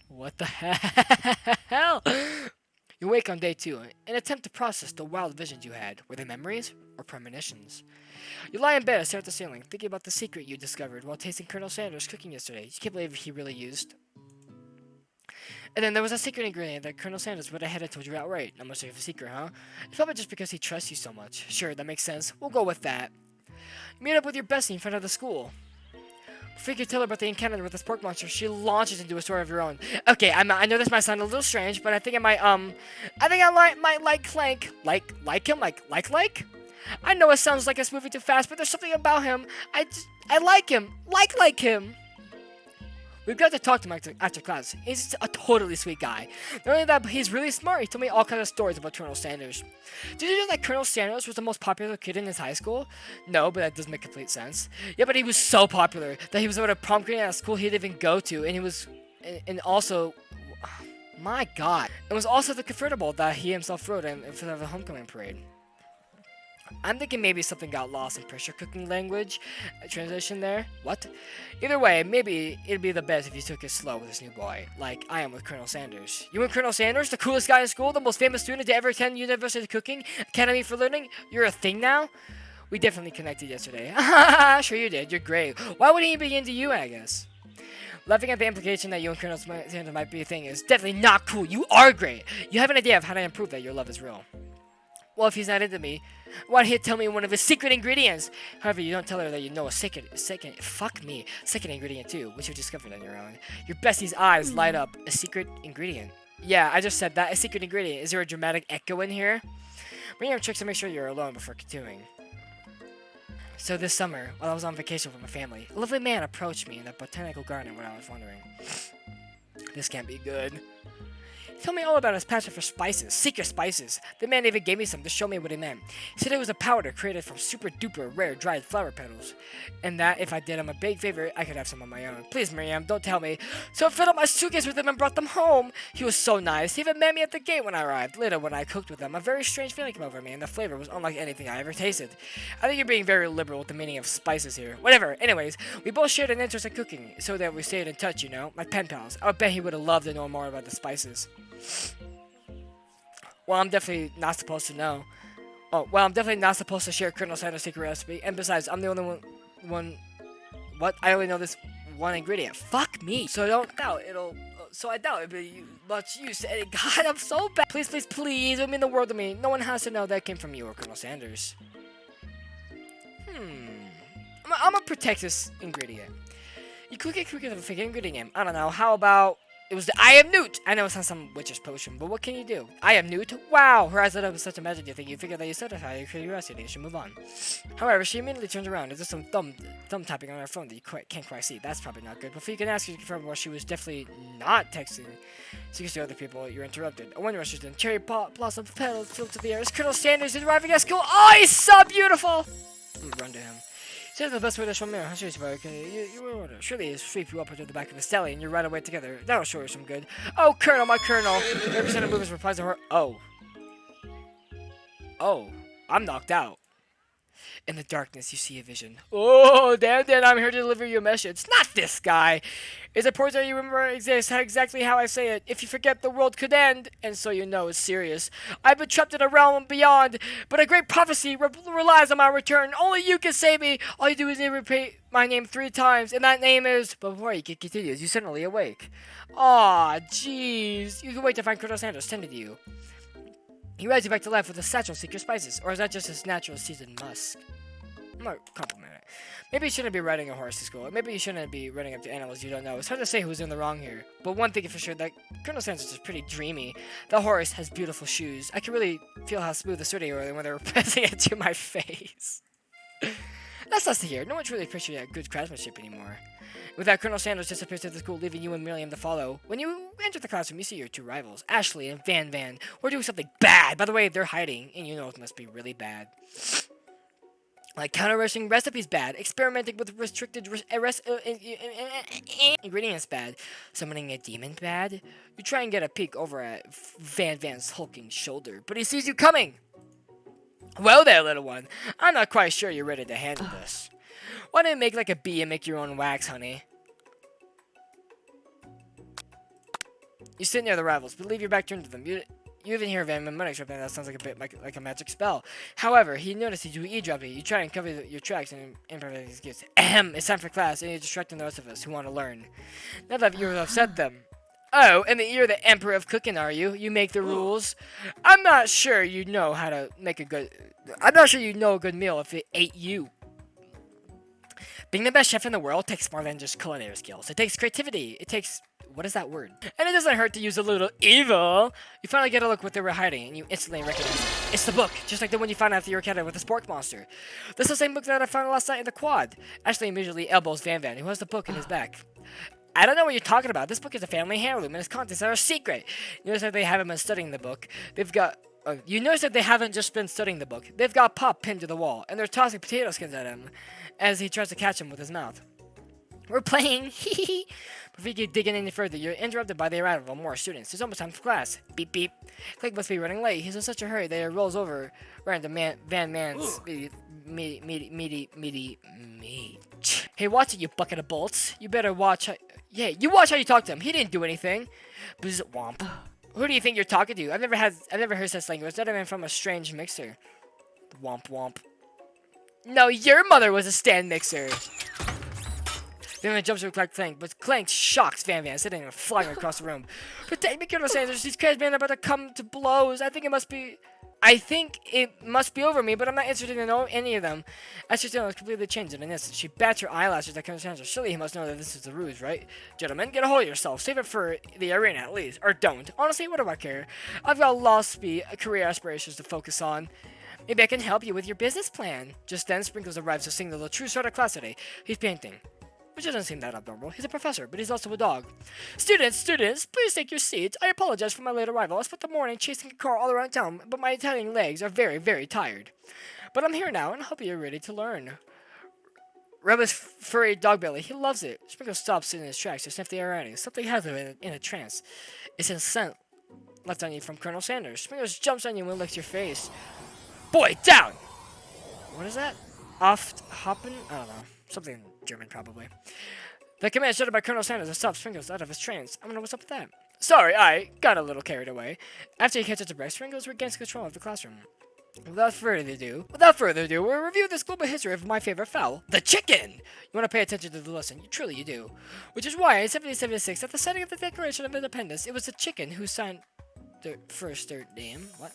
What the hell? You wake on day 2 and attempt to process the wild visions you had. Were they memories or premonitions? You lie in bed and stare at the ceiling, thinking about the secret you discovered while tasting Colonel Sanders' cooking yesterday. You can't believe he really used. And then there was a secret ingredient that Colonel Sanders would have had told you outright. Not much of a secret, huh? It's probably just because he trusts you so much. Sure, that makes sense. We'll go with that. You meet up with your bestie in front of the school. Before you can tell her about the encounter with this pork monster, she launches into a story of her own. Okay, I know this might sound a little strange, but I think I might might like Clank. Like him? Like? I know it sounds like it's moving too fast, but there's something about him. I like him. Like him. We've got to talk to him after class. He's a totally sweet guy. Not only that, but he's really smart. He told me all kinds of stories about Colonel Sanders. Did you know that Colonel Sanders was the most popular kid in his high school? No, but that does make complete sense. Yeah, but he was so popular that he was able to prom queen at a school he didn't even go to, and he was, and also, my God, it was also the convertible that he himself rode in for the homecoming parade. I'm thinking maybe something got lost in pressure cooking language translation there. What? Either way, maybe it'd be the best if you took it slow with this new boy, like I am with Colonel Sanders. You and Colonel Sanders, the coolest guy in school, the most famous student to ever attend University Cooking Academy for Learning, you're a thing now? We definitely connected yesterday. Sure you did, you're great. Why would he be into you, I guess? Laughing at the implication that you and Colonel Sanders might be a thing is definitely not cool. You are great. You have an idea of how to improve that your love is real. Well, if he's not into me, why don't he tell me one of his secret ingredients? However, you don't tell her that you know a second ingredient too, which you discovered on your own. Your bestie's eyes light up. A secret ingredient? Yeah, I just said that. A secret ingredient. Is there a dramatic echo in here? Bring your tricks to make sure you're alone before continuing. So this summer, while I was on vacation with my family, a lovely man approached me in the botanical garden when I was wandering. This can't be good. He told me all about his passion for spices, secret spices. The man even gave me some to show me what he meant. He said it was a powder created from super duper rare dried flower petals, and that if I did him a big favor, I could have some on my own. Please, Miriam, don't tell me. So I filled up my suitcase with them and brought them home. He was so nice. He even met me at the gate when I arrived. Later, when I cooked with them, a very strange feeling came over me, and the flavor was unlike anything I ever tasted. I think you're being very liberal with the meaning of spices here. Whatever. Anyways, we both shared an interest in cooking, so that we stayed in touch, you know, like pen pals. I would bet he would have loved to know more about the spices. Well, I'm definitely not supposed to know. Oh, well, I'm definitely not supposed to share Colonel Sanders' secret recipe. And besides, I'm the only one. What? I only know this one ingredient. Fuck me. So I doubt it'll be much use. God, I'm so bad. Please, please, please. It would mean the world to me. No one has to know that came from you or Colonel Sanders. I'm gonna protect this ingredient. You cook it with a fake ingredient. I don't know. How about... It was the I am Newt! I know it's not some witch's potion, but what can you do? I am Newt? Wow! Her eyes lit up with such a magic you think you figured that you satisfied your curiosity and should move on. However, she immediately turns around and does some thumb tapping on her phone that you can't quite see. That's probably not good. Before you can ask her to confirm why she was definitely not texting secrets to other people, you're interrupted. A wind rushes in. Cherry blossom petals filled to the air. Is Colonel Sanders arriving at school? Oh, he's so beautiful! I'm gonna run to him. Says the best way to show me how serious you are. You will order. Surely he'll sweep you up into the back of his celly and you ride away together. That'll show you some good. Oh, Colonel, my Colonel. Representative Movers replies to her. Oh, I'm knocked out. In the darkness, you see a vision. Oh, Dan, I'm here to deliver you a message. Not this guy. It's important that you remember exactly how I say it. If you forget, the world could end. And so you know it's serious. I've been trapped in a realm beyond, but a great prophecy relies on my return. Only you can save me. All you do is repeat my name 3 times, and that name is... But before you can continue, you suddenly awake. Aw, jeez. You can wait to find Colonel Sanders tending to you. He rides you back to life with a satchel of secret spices, or is that just his natural seasoned musk? I'm gonna compliment it. Maybe you shouldn't be riding a horse to school, or maybe you shouldn't be running up to animals you don't know. It's hard to say who's in the wrong here. But one thing for sure, that Colonel Sanders is pretty dreamy. The horse has beautiful shoes. I can really feel how smooth the sooty were when they were pressing it to my face. That's nice to hear. No one truly appreciates good craftsmanship anymore. With that, Colonel Sanders disappears to the school, leaving you and Miriam to follow. When you enter the classroom, you see your two rivals, Ashley and Van. We're doing something bad. By the way, they're hiding, and you know it must be really bad. Like counter-rushing recipes bad, experimenting with restricted ingredients bad, summoning a demon bad. You try and get a peek over at Van's hulking shoulder, but he sees you coming. Well there, little one. I'm not quite sure you're ready to handle this. Why don't you make like a bee and make your own wax, honey? You sit near the rivals, but leave your back turned to them. You even hear Van Mnemonics something that sounds like a bit like a magic spell. However, he notices you eavesdropping. You try and cover your tracks and improvise his gifts. Ahem! It's time for class, and you're distracting the rest of us who want to learn. Now that you've upset them. Oh, and you're the emperor of cooking, are you? You make the rules. I'm not sure you know how to make a good. I'm not sure you know a good meal if it ate you. Being the best chef in the world takes more than just culinary skills. It takes creativity. It takes. What is that word? And it doesn't hurt to use a little evil. You finally get a look what they were hiding, and you instantly recognize it. It's the book, just like the one you found after you were encountered with the spork monster. This is the same book that I found last night in the quad. Ashley immediately elbows Van, who has the book in his back. I don't know what you're talking about. This book is a family heirloom, and its contents are a secret. You notice that they haven't been studying the book. They've got. You notice that they haven't just been studying the book. They've got Pop pinned to the wall, and they're tossing potato skins at him as he tries to catch him with his mouth. We're playing, Before you keep digging any further, you're interrupted by the arrival of more students. It's almost time for class. Beep, beep. Clank must be running late. He's in such a hurry that he rolls over right into Van's meaty meat. Hey, watch it, you bucket of bolts. You better watch how... Yeah, you watch how you talk to him. He didn't do anything. Bzz, womp. Who do you think you're talking to? I've never heard such language. Not even from a strange mixer. Womp, womp. No, your mother was a stand mixer. Van jumps over Clank, but Clank shocks Van, sitting and flying across the room. Protect me, Colonel Sanders. These crazy men are about to come to blows. I think it must be over me, but I'm not interested in any of them. Ashley has completely changed in an instant. She bats her eyelashes at Colonel Sanders. Surely he must know that this is the ruse, right? Gentlemen, get a hold of yourself. Save it for the arena at least. Or don't. Honestly, what do I care? I've got lost career aspirations to focus on. Maybe I can help you with your business plan. Just then, Sprinkles arrives to sing the true start of class today. He's painting. Which doesn't seem that abnormal. He's a professor, but he's also a dog. Students, please take your seats. I apologize for my late arrival. I spent the morning chasing a car all around town, but my Italian legs are very, very tired. But I'm here now, and I hope you're ready to learn. Rub his furry dog belly. He loves it. Sprinkles stops in his tracks to sniff the air around him. Something has him in a trance. It's a scent left on you from Colonel Sanders. Sprinkles jumps on you and licks your face. Boy, down! What is that? Hoppen? I don't know. Something German, probably. The command shouted by Colonel Sanders and stopped Sprinkles out of his trance. I don't know what's up with that. Sorry, I got a little carried away. After he catches a break, Sprinkles regains control of the classroom. Without further ado, we'll review this global history of my favorite fowl, the chicken! You want to pay attention to the lesson, truly you do. Which is why, in 1776, at the signing of the Declaration of Independence, it was the chicken who signed the first third name. What?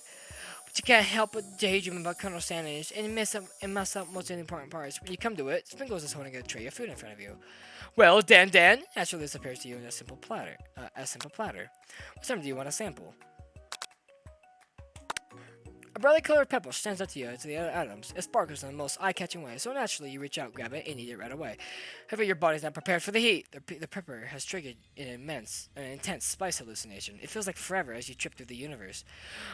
But you can't help but daydream about Colonel Sanders and mess up most of the important parts. When you come to it, Sprinkles is holding a tray of food in front of you. Well, Dan, naturally this appears to you in a simple platter. What time do you want to sample? A brightly colored pebble stands up to you to the other items. It sparkles in the most eye-catching way, so naturally you reach out, grab it, and eat it right away. However, your body's not prepared for the heat. The pepper has triggered an intense spice hallucination. It feels like forever as you trip through the universe.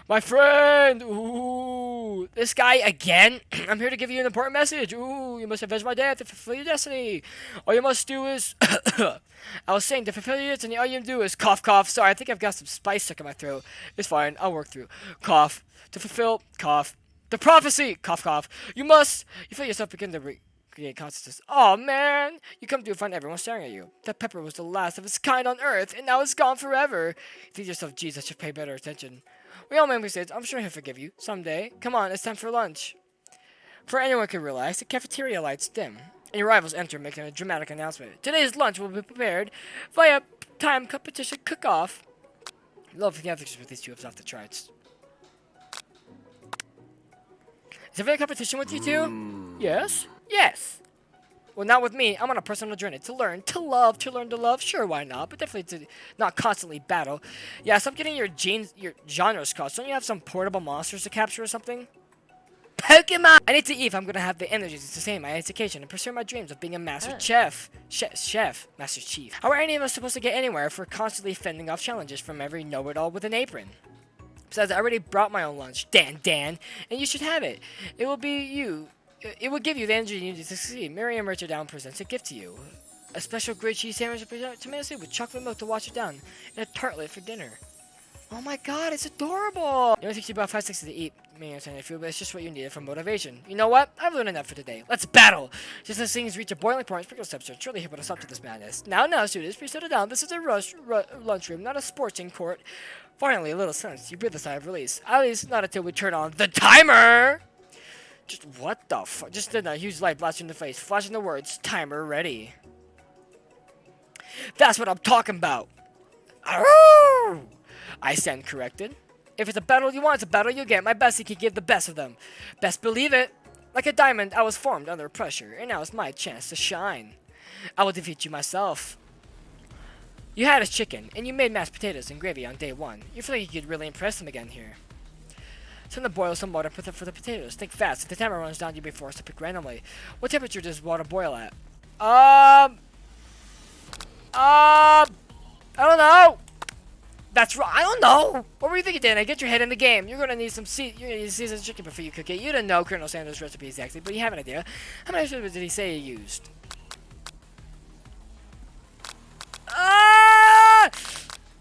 My friend! Ooh! This guy again? I'm here to give you an important message. Ooh! You must avenge my death to fulfill your destiny. All you must do is... I was saying, to fulfill your destiny, all you do is cough, cough. Sorry, I think I've got some spice stuck in my throat. It's fine. I'll work through. Cough. To fulfill, cough. The prophecy, cough, cough. You feel yourself begin to regain consciousness. Oh man, you come to find everyone staring at you. That pepper was the last of its kind on Earth, and now it's gone forever. You think to yourself, geez, I should pay better attention. We all make mistakes. I'm sure he'll forgive you someday. Come on, it's time for lunch. Before anyone can realize, the cafeteria lights dim, and your rivals enter, making a dramatic announcement. Today's lunch will be prepared via time competition cook-off. Love the ethics with these two off the charts. Is there a competition with you two? Yes? Yes. Well, not with me. I'm on a personal journey to learn to love. Sure, why not? But definitely to not constantly battle. Yeah, stop getting your genres crossed. Don't you have some portable monsters to capture or something? Pokemon! I need to eat if I'm gonna have the energy to sustain my education and pursue my dreams of being a master chef. Master chief. How are any of us supposed to get anywhere if we're constantly fending off challenges from every know-it-all with an apron? Besides, I already brought my own lunch, Dan, and you should have it. It will give you the energy you need to succeed. Miriam Richard Down presents a gift to you. A special grilled cheese sandwich with tomato soup with chocolate milk to wash it down, and a tartlet for dinner. Oh my god, it's adorable! It only takes you about 5 seconds to eat, but it's just what you needed for motivation. You know what? I've learned enough for today. Let's battle! Just as things reach a boiling point, sprinkle steps should surely put a stop to this madness. Now, students, please settle down. This is a lunchroom, not a sporting court. Finally, a little sense. You breathe a sigh of release. At least, not until we turn on the timer! Just what the fuck? Just then a huge light blasted in the face, flashing the words, timer ready. That's what I'm talking about! Arrgh! I stand corrected. If it's a battle you want, it's a battle you get. My bestie can give the best of them. Best believe it. Like a diamond, I was formed under pressure, and now it's my chance to shine. I will defeat you myself. You had a chicken, and you made mashed potatoes and gravy on day 1. You feel like you could really impress them again here. Time to boil some water for the potatoes. Think fast. If the timer runs down, you'll be forced to pick randomly. What temperature does water boil at? I don't know. That's right. I don't know. What were you thinking, Dana? Get your head in the game. You're gonna need some seasoned chicken before you cook it. You didn't know Colonel Sanders' recipe exactly, but you have an idea. How many vegetables did he say he used?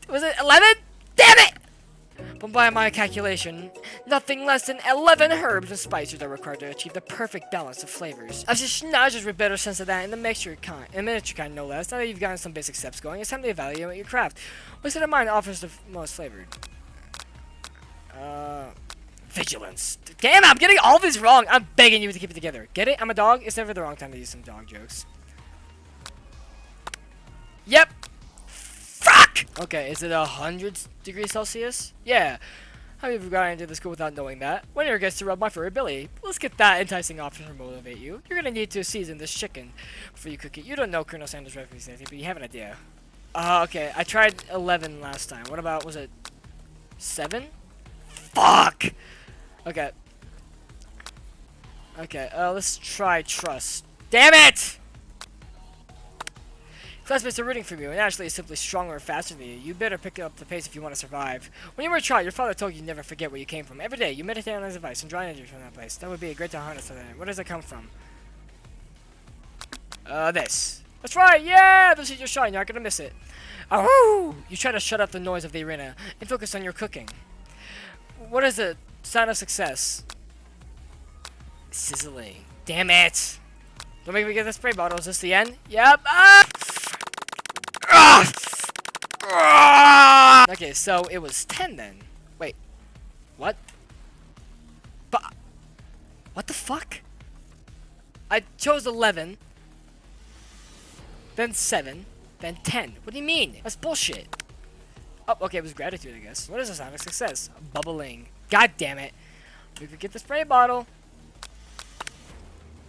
Was it 11? Damn it! But by my calculation, nothing less than 11 herbs and spices are required to achieve the perfect balance of flavors. I just schnodgers with better sense of that in the miniature kind, no less. Now that you've gotten some basic steps going, it's time to evaluate your craft. What set of mine offers the most flavored? Vigilance. Damn, I'm getting all these wrong. I'm begging you to keep it together. Get it? I'm a dog. It's never the wrong time to use some dog jokes. Yep. Fuck! Okay, is it 100 degrees Celsius? Yeah. How have you gotten into the school without knowing that? One year gets to rub my furry belly. Let's get that enticing option to motivate you. You're gonna need to season this chicken before you cook it. You don't know Colonel Sanders' recipe, but you have an idea. Okay. I tried 11 last time. What about, was it 7? Fuck! Okay. Okay, let's try trust. Damn it! Classmates are rooting for you, and Ashley is simply stronger and faster than you. You better pick up the pace if you want to survive. When you were a child, your father told you never forget where you came from. Every day, you meditate on his advice and draw energy from that place. That would be a great to harness to that. Where does it come from? This. That's right, yeah! This is your shine, you're not gonna miss it. Ahoo! You try to shut up the noise of the arena and focus on your cooking. What is the sign of success? Sizzling. Damn it! Don't make me get the spray bottle. Is this the end? Yep. Okay, so it was 10 then. Wait. What? But what the fuck? I chose 11. Then 7. Then 10. What do you mean? That's bullshit. Oh, okay, it was gratitude, I guess. What is a sign of success? Bubbling. God damn it. We could get the spray bottle.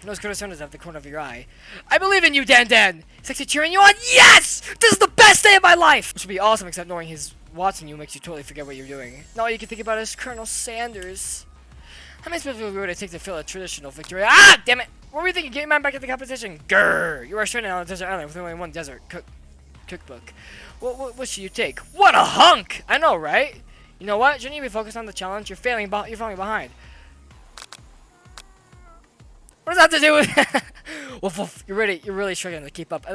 Nose corazones at the corner of your eye. I believe in you, Dan. He's actually cheering you on. Yes! This is the best day of my life! Which would be awesome, except knowing he's watching you makes you totally forget what you're doing. Now all you can think about is Colonel Sanders. How many specific would it take to fill a traditional victory? Ah! Damn it! What were you thinking? Get your man back at the competition. Grrr! You are stranded on a desert island with only one desert cookbook. What should you take? What a hunk! I know, right? You know what? Shouldn't you be focused on the challenge? You're falling behind. What does that have to do with? Woof, you're really struggling to keep up. I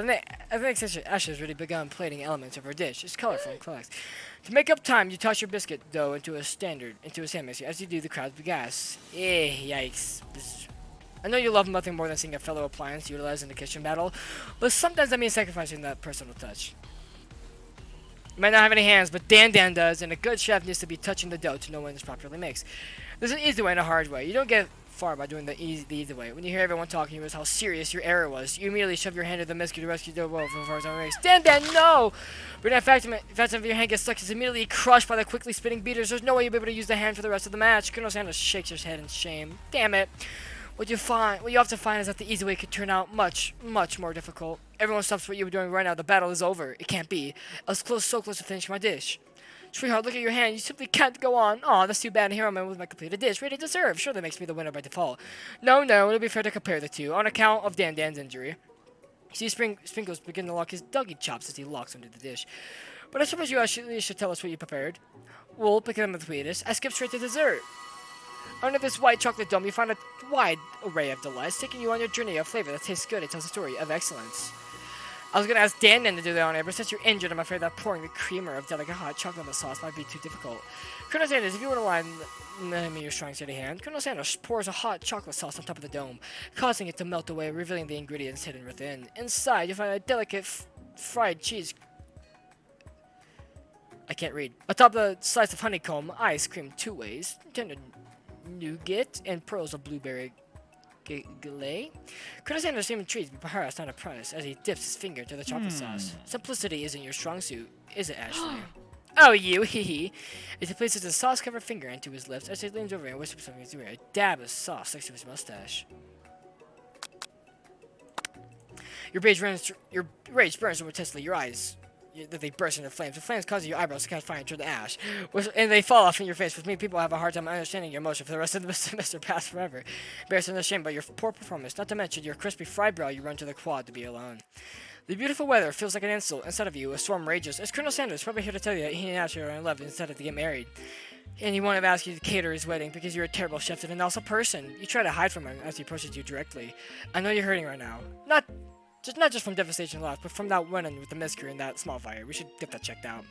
think Ashley has really begun plating elements of her dish. It's colorful and complex. To make up time, you toss your biscuit dough into a sand mixer. As you do, the crowd begins. Yikes. I know you love nothing more than seeing a fellow appliance utilized in the kitchen battle, but sometimes that means sacrificing that personal touch. You might not have any hands, but Dan does, and a good chef needs to be touching the dough to know when it's properly mixed. There's an easy way and a hard way. You don't get far by doing the easy way. When you hear everyone talking about how serious your error was, you immediately shove your hand in the mixer to rescue the dough from far away. Dan, no! But in fact, if your hand gets stuck, it's immediately crushed by the quickly spinning beaters. There's no way you'll be able to use the hand for the rest of the match. Colonel Sanders shakes his head in shame. Damn it. What you often find is that the easy way could turn out much more difficult. Everyone stops what you were doing right now. The battle is over. It can't be. I was so close to finishing my dish. Sweetheart, look at your hand. You simply can't go on. Aw, that's too bad. Here I am with my completed dish, ready to serve. Sure, that makes me the winner by default. No, it'll be fair to compare the two, on account of DanDan's injury. You see Sprinkles begin to lock his doggy chops as he locks under the dish. But I suppose you actually should tell us what you prepared. Well, because I'm the sweetest, I skip straight to dessert. Under this white chocolate dome, you find a wide array of delights, taking you on your journey of flavor that tastes good. It tells a story of excellence. I was gonna ask DanDan to do that on air, but since you're injured, I'm afraid that pouring the creamer of delicate hot chocolate in the sauce might be too difficult. Colonel Sanders, if you wouldn't lend me your strong, steady hand. Colonel Sanders pours a hot chocolate sauce on top of the dome, causing it to melt away, revealing the ingredients hidden within. Inside, you find a delicate fried cheese. I can't read. Atop the slice of honeycomb, ice cream 2 ways, tender nougat, and pearls of blueberry Galay. Colonel Sanders seemed intrigued, but perhaps not impressed, as he dips his finger into the chocolate sauce. Simplicity isn't your strong suit, is it, Ashley? Oh, you, hee. As he places his sauce-covered finger into his lips, as he leans over and whispers something into his ear, a dab of sauce next to his mustache. Your rage burns so intensely, your eyes that they burst into flames. The flames causing your eyebrows to catch fire and turn to ash, and they fall off in your face. With me, people have a hard time understanding your emotion for the rest of the semester past forever. Embarrassed and ashamed by your poor performance, not to mention your crispy fried brow, you run to the quad to be alone. The beautiful weather feels like an insult. Instead of you, a storm rages. It's Colonel Sanders, probably here to tell you that he and Ashley are in love instead of to get married. And he won't have asked you to cater his wedding because you're a terrible chef and also person. You try to hide from him as he approaches you directly. I know you're hurting right now. Not just from devastation loss, but from that run-in with the Misker and that small fire. We should get that checked out.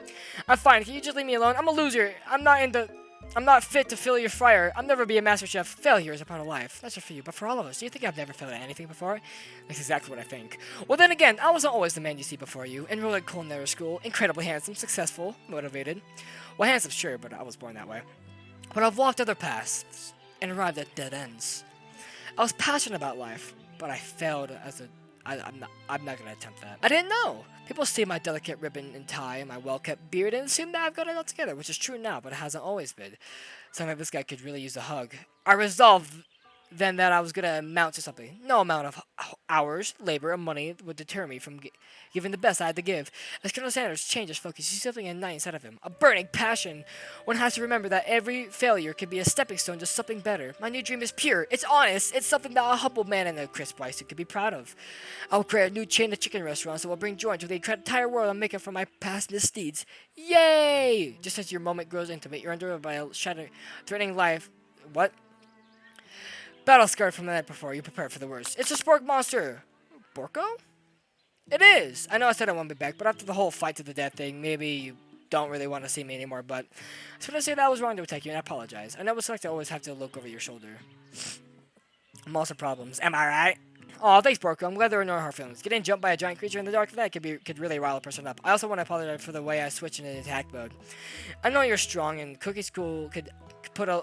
I'm fine. Can you just leave me alone? I'm a loser. I'm not fit to fill your fire. I'll never be a master chef. Failure is a part of life. Not just for you, but for all of us. Do you think I've never failed at anything before? That's exactly what I think. Well, then again, I wasn't always the man you see before you. Enrolled at culinary school, incredibly handsome, successful, motivated. Well, handsome, sure, but I was born that way. But I've walked other paths and arrived at dead ends. I was passionate about life, but I failed as a I'm not gonna attempt that. I didn't know. People see my delicate ribbon and tie and my well-kept beard and assume that I've got it all together, which is true now, but it hasn't always been. Sounds like this guy could really use a hug. I resolved then that I was gonna amount to something. No amount of hours, labor, and money would deter me from giving the best I had to give. As Colonel Sanders changed his focus, he sees something at night inside of him. A burning passion. One has to remember that every failure could be a stepping stone to something better. My new dream is pure. It's honest. It's something that a humble man in a crisp white suit could be proud of. I will create a new chain of chicken restaurants that will bring joy to the entire world and make up for my past misdeeds. Yay! Just as your moment grows intimate, you're underwhelmed by a shattering, threatening life. What? Battle scarred from the night before, you prepare for the worst. It's a spork monster! Borko? It is! I know I said I won't be back, but after the whole fight to the death thing, maybe you don't really want to see me anymore, but I just want to say that I was wrong to attack you, and I apologize. I know it's like to always have to look over your shoulder. I'm also problems. Am I right? Aw, thanks, Borko. I'm glad there are no hard feelings. Getting jumped by a giant creature in the dark for that could really rile a person up. I also want to apologize for the way I switched into attack mode. I know you're strong, and Cookie School could I'm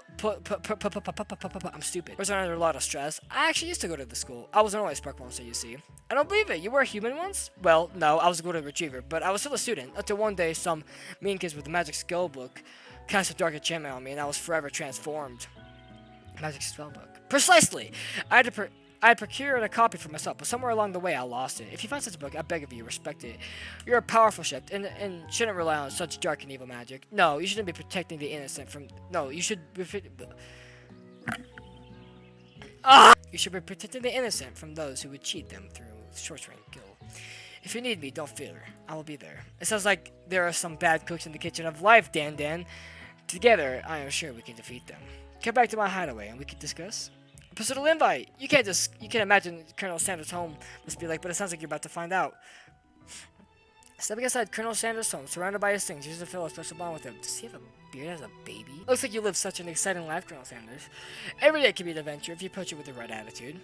stupid. Was under a lot of stress. I actually used to go to the school. I wasn't always Spark Monster, you see. I don't believe it. You were a human once? Well, no, I was a golden retriever, but I was still a student. Until one day, some mean kids with the magic spell book cast a dark enchantment on me, and I was forever transformed. Magic spell book. Precisely! I procured a copy for myself, but somewhere along the way I lost it. If you find such a book, I beg of you, respect it. You're a powerful chef, and shouldn't rely on such dark and evil magic. No, you shouldn't be protecting the innocent from... No, you should be... You should be protecting the innocent from those who would cheat them through sorcery and guilt. If you need me, don't fear. I will be there. It sounds like there are some bad cooks in the kitchen of life, DanDan. Together, I am sure we can defeat them. Come back to my hideaway and we can discuss. Personal invite. You can't imagine Colonel Sanders' home must be like, but it sounds like you're about to find out. Stepping aside Colonel Sanders' home, surrounded by his things, you just feel a special bond with him. Does he have a beard as a baby? Looks like you live such an exciting life, Colonel Sanders. Every day can be an adventure if you approach it with the right attitude.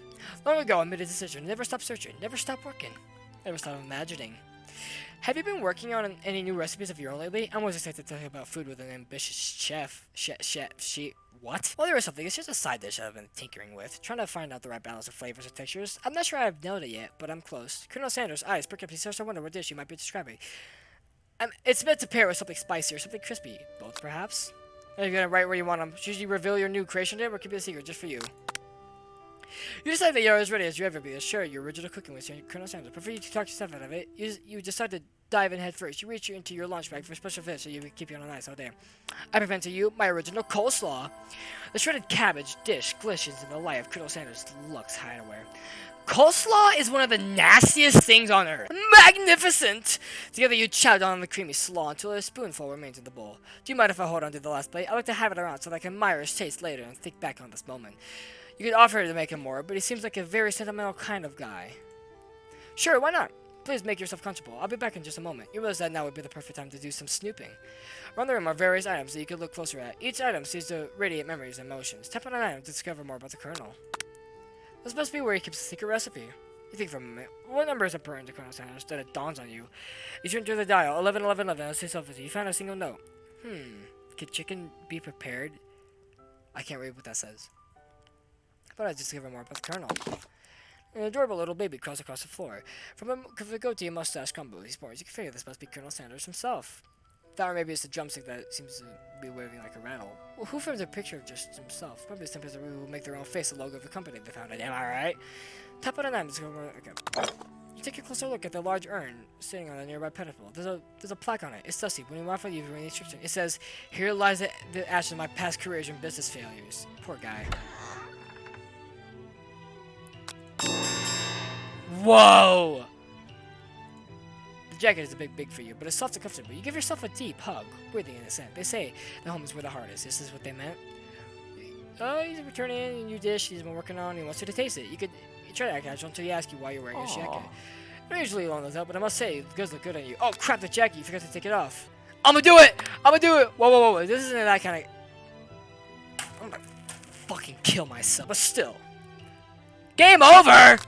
Long ago, I made a decision. Never stop searching. Never stop working. Never stop imagining. Have you been working on any new recipes of your own lately? I'm always excited to talk about food with an ambitious chef. What? Well, there is something. It's just a side dish I've been tinkering with, trying to find out the right balance of flavors and textures. I'm not sure I've nailed it yet, but I'm close. Colonel Sanders' eyes perk up. He starts to wonder what dish you might be describing. It's meant to pair with something spicy or something crispy. Both, perhaps? Are you gonna write where you want them? Should you reveal your new creation today, or keep it a secret just for you? You decide that you're as ready as you ever be. Sure, your original cooking with Colonel Sanders. Prefer you to talk yourself out of it. You decide to dive in head first. You reach into your lunch bag for special fish so you can keep you on ice all day. I present to you my original coleslaw. The shredded cabbage dish glistens in the light of Colonel Sanders' Lux hideaway. Coleslaw is one of the nastiest things on earth. Magnificent! Together you chow down on the creamy slaw until a spoonful remains in the bowl. Do you mind if I hold on to the last plate? I like to have it around so that I can admire his taste later and think back on this moment. You could offer to make him more, but he seems like a very sentimental kind of guy. Sure, why not? Please make yourself comfortable. I'll be back in just a moment. You realize that now would be the perfect time to do some snooping. Around the room are various items that you could look closer at. Each item seems to radiate memories and emotions. Tap on an item to discover more about the Colonel. This must be where he keeps a secret recipe. You think for a moment, what number is important to Colonel Sanders that it dawns on you? You turn to the dial, 1111, and say something. You found a single note. Could chicken be prepared? I can't read what that says. But I discover more about the Colonel. An adorable little baby crawls across the floor. From the goatee and mustache combo he's born, you can figure this must be Colonel Sanders himself. That or maybe it's the drumstick that seems to be waving like a rattle. Well, who frames a picture of just himself? Probably some people who make their own face the logo of the company they founded. Am I right? Tap on an item. Okay. You take a closer look at the large urn sitting on a nearby pedestal. There's a plaque on it. It's dusty. When you walk out, you read the inscription. It says, "Here lies the ashes of my past careers and business failures." Poor guy. Whoa! The jacket is a bit big for you, but it's soft and comfortable. You give yourself a deep hug, breathing in a scent. They say the home is where the heart is. This is what they meant. He's returning a new dish he's been working on. He wants you to taste it. You could try to act casual until he asks you why you're wearing this jacket. I'm usually along those out, but I must say, it does look good on you. Oh crap, the jacket! You forgot to take it off. I'm gonna do it! I'm gonna do it! Whoa. This isn't that kind of... I'm gonna fucking kill myself. But still. Game over!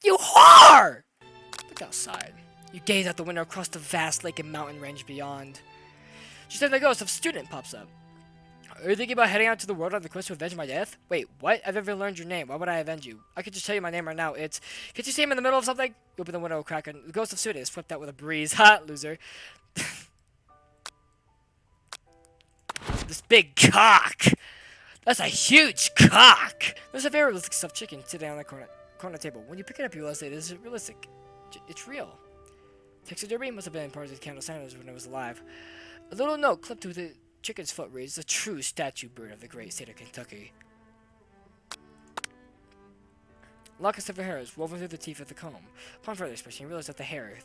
You whore! Look outside. You gaze out the window across the vast lake and mountain range beyond. Just then the ghost of student pops up. Are you thinking about heading out to the world on the quest to avenge my death? Wait, what? I've never learned your name. Why would I avenge you? I could just tell you my name right now. It's... Can't you see him in the middle of something? You open the window crack and the ghost of student is flipped out with a breeze. Ha! Loser. This big cock! That's a huge cock! There's a very realistic stuffed chicken sitting on the corner table. When you pick it up, you realize that it isn't realistic. It's real. Taxidermy must have been part of Colonel Sanders when it was alive. A little note clipped to the chicken's foot reads, "The true statue bird of the great state of Kentucky." Lockets of hair is woven through the teeth of the comb. Upon further inspection, you realize that the hair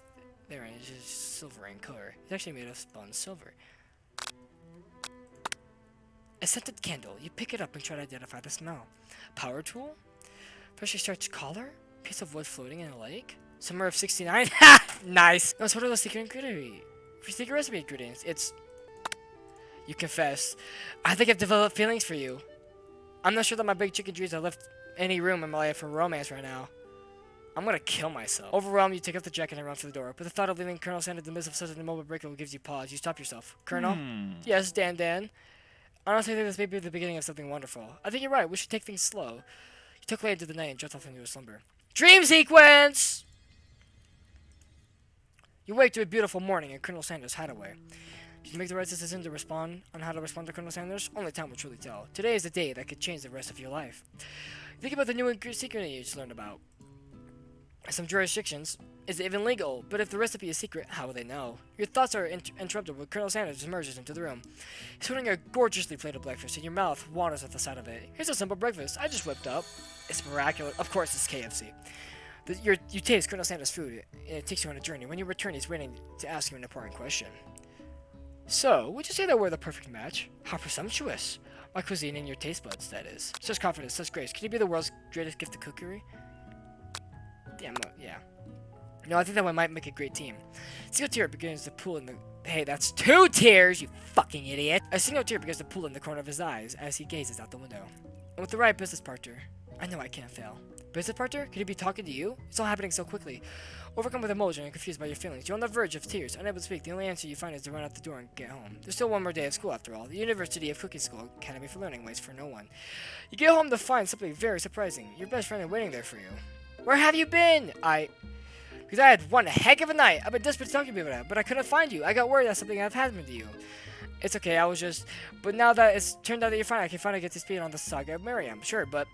therein is just silver in color. It's actually made of spun silver. A scented candle. You pick it up and try to identify the smell. Power tool? Freshly starched collar? Piece of wood floating in a lake? Summer of 69? Ha! Nice! No, it's one of those secret recipe ingredients. It's... You confess. I think I've developed feelings for you. I'm not sure that my big chicken dreams have left any room in my life for romance right now. I'm gonna kill myself. Overwhelmed, you take up the jacket and run for the door. But the thought of leaving Colonel Sanders in the midst of such an immobile breakup gives you pause. You stop yourself. Colonel? Yes, Dan. Honestly, I think this may be the beginning of something wonderful. I think you're right. We should take things slow. You took late into the night and dropped off into a slumber. Dream sequence! You wake to a beautiful morning in Colonel Sanders' hideaway. Did you make the right decision to respond to Colonel Sanders? Only time will truly tell. Today is the day that could change the rest of your life. Think about the new secret you just learned about. Some jurisdictions, is it even legal? But if the recipe is secret, how will they know? Your thoughts are interrupted when Colonel Sanders emerges into the room. He's holding a gorgeously plated breakfast, and your mouth waters at the sight of it. Here's a simple breakfast I just whipped up. It's miraculous. Of course, it's KFC. You taste Colonel Sanders' food, and it takes you on a journey. When you return, he's waiting to ask you an important question. So, would you say that we're the perfect match? How presumptuous. My cuisine and your taste buds, that is. Such confidence, such grace. Can you be the world's greatest gift of cookery? Yeah. No, I think that one might make a great team. A single tear begins to pool in the... Hey, that's 2 tears, you fucking idiot! A single tear begins to pool in the corner of his eyes as he gazes out the window. And with the right business partner, I know I can't fail. Business partner? Could he be talking to you? It's all happening so quickly. Overcome with emotion and confused by your feelings, you're on the verge of tears, unable to speak. The only answer you find is to run out the door and get home. There's still one more day of school after all. The University of Cooking School Academy for Learning waits for no one. You get home to find something very surprising. Your best friend is waiting there for you. Where have you been? Because I had one heck of a night. I've been desperate to talk to you about that, but I couldn't find you. I got worried that something had happened to you. It's okay, I was just... But now that it's turned out that you're fine, I can finally get to speed on the saga of Miriam. Sure, but...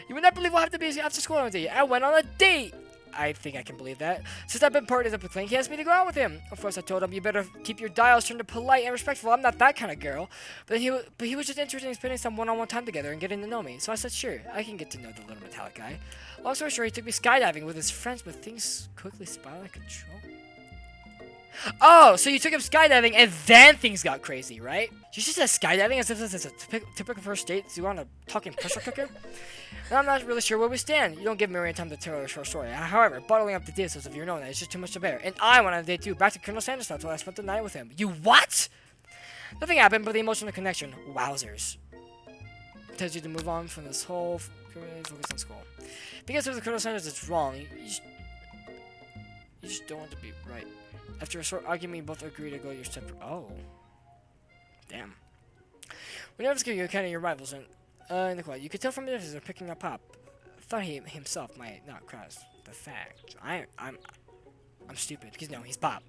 You would not believe what happened to me after school one day. I went on a date! I think I can believe that. Since I've been partnered up with Clank, he asked me to go out with him. Of course, I told him, you better keep your dials turned to polite and respectful. I'm not that kind of girl. But he was just interested in spending some one-on-one time together and getting to know me. So I said, sure, I can get to know the little metallic guy. Long story short, he took me skydiving with his friends, but things quickly spiraled out of control. Oh, so you took him skydiving and then things got crazy, right? You just said skydiving as if this is a typical first date. So you want a talking pressure cooker? And I'm not really sure where we stand. You don't give Marion time to tell her a short story. However, bottling up the details of your knowing that is just too much to bear. And I went on a date too, back to Colonel Sanders' house where I spent the night with him. You what? Nothing happened but the emotional connection. Wowzers. Tells you to move on from this whole focus on school. Because if the Colonel Sanders is wrong, you just don't want to be right. After a short argument, you both agree to go your separate. Oh, damn. We never give you kind of your rivals in the quad. You could tell from the difference they're picking up Pop. Thought he himself might not cross the fact. I'm stupid because no, he's Pop.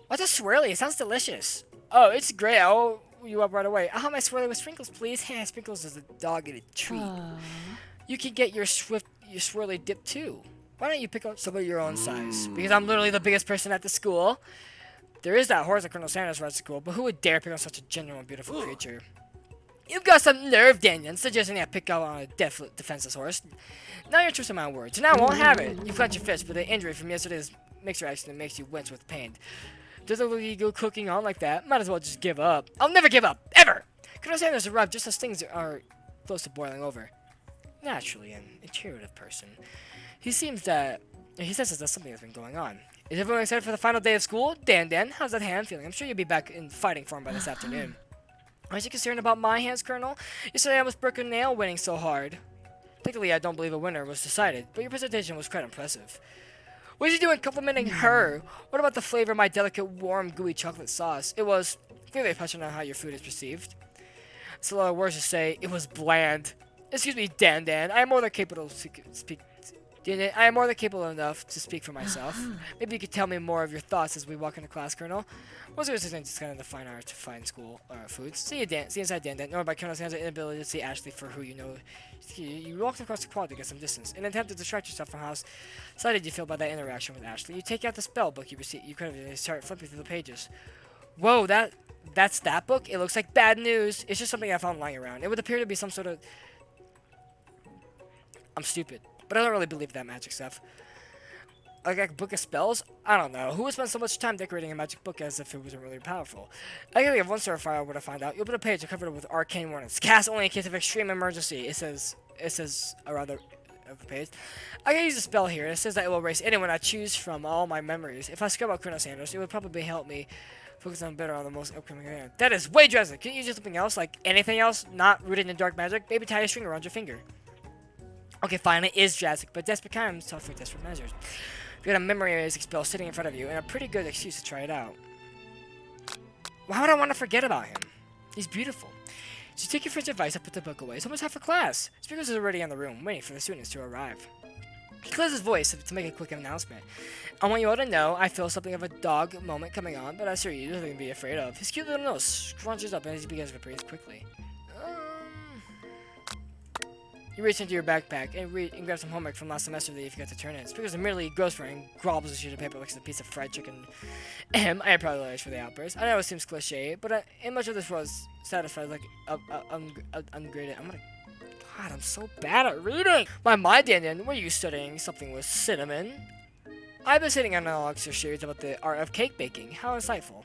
What's a swirly? It sounds delicious. Oh, it's great. I'll you up right away. I'll have my swirly with sprinkles, please. Hey, sprinkles is a dog and a treat. You can get your swirly dip too. Why don't you pick up some of your own size? Because I'm literally the biggest person at the school. There is that horse that Colonel Sanders runs the school, but who would dare pick up such a genuine, beautiful creature? You've got some nerve, Daniel, suggesting I pick up on a defenseless horse. Now you're twisting my words, and I won't have it. You clench your fist, but the injury from yesterday's mixer accident makes you wince with pain. Doesn't really go cooking on like that. Might as well just give up. I'll never give up, ever! Colonel Sanders arrived just as things are close to boiling over. Naturally, an intuitive person. He senses that something has been going on. Is everyone excited for the final day of school? Dan, how's that hand feeling? I'm sure you'll be back in fighting form by this afternoon. Aren't you concerned about my hands, Colonel? Yesterday I almost broke a nail winning so hard. Technically, I don't believe a winner was decided, but your presentation was quite impressive. What is he doing complimenting her? What about the flavor of my delicate, warm, gooey chocolate sauce? It was clearly a question on how your food is perceived. It's a lot of words to say. It was bland. Excuse me, Dan. I am more than capable enough to speak for myself. Maybe you could tell me more of your thoughts as we walk into class, Colonel. Most of us think it's kind of the fine art to find school foods. See inside Dan. Knowing by Colonel Sanders' inability to see Ashley for who you know. You walked across the quad to get some distance. In an attempt to distract yourself from how excited you feel by that interaction with Ashley, you take out the spell book you received. You could have start flipping through the pages. Whoa, that's that book? It looks like bad news. It's just something I found lying around. It would appear to be some sort of... I'm stupid. But I don't really believe that magic stuff. Like a book of spells? I don't know. Who would spend so much time decorating a magic book as if it wasn't really powerful? I can think of one sort of fire where to find out. You open a page and cover it with arcane warnings. Cast only in case of extreme emergency. It says around the page. I can use a spell here. It says that it will erase anyone I choose from all my memories. If I scrub out Colonel Sanders, it would probably help me focus on better on the most upcoming event. That is way drastic. Can you use something else? Like anything else? Not rooted in dark magic? Maybe tie a string around your finger. Okay, fine, it is drastic, but desperate times tough for desperate measures. You got a memory erasing spell sitting in front of you, and a pretty good excuse to try it out. Why would I want to forget about him? He's beautiful. So you take your friend's advice and put the book away. It's almost time for class. Speakers is already in the room, waiting for the students to arrive. He clears his voice to make a quick announcement. I want you all to know I feel something of a dog moment coming on, but I assure you, there's nothing to be afraid of. His cute little nose scrunches up as he begins to breathe quickly. You reach into your backpack and grab some homework from last semester that you forgot to turn in. Speakers immediately goes for it and gobbles a sheet of paper like a piece of fried chicken. I apologize for the outburst. I know it seems cliche, but in much of this was satisfied like ungraded. God, I'm so bad at reading. My Dan, were you studying something with cinnamon? I've been sitting on an lecture series about the art of cake baking. How insightful.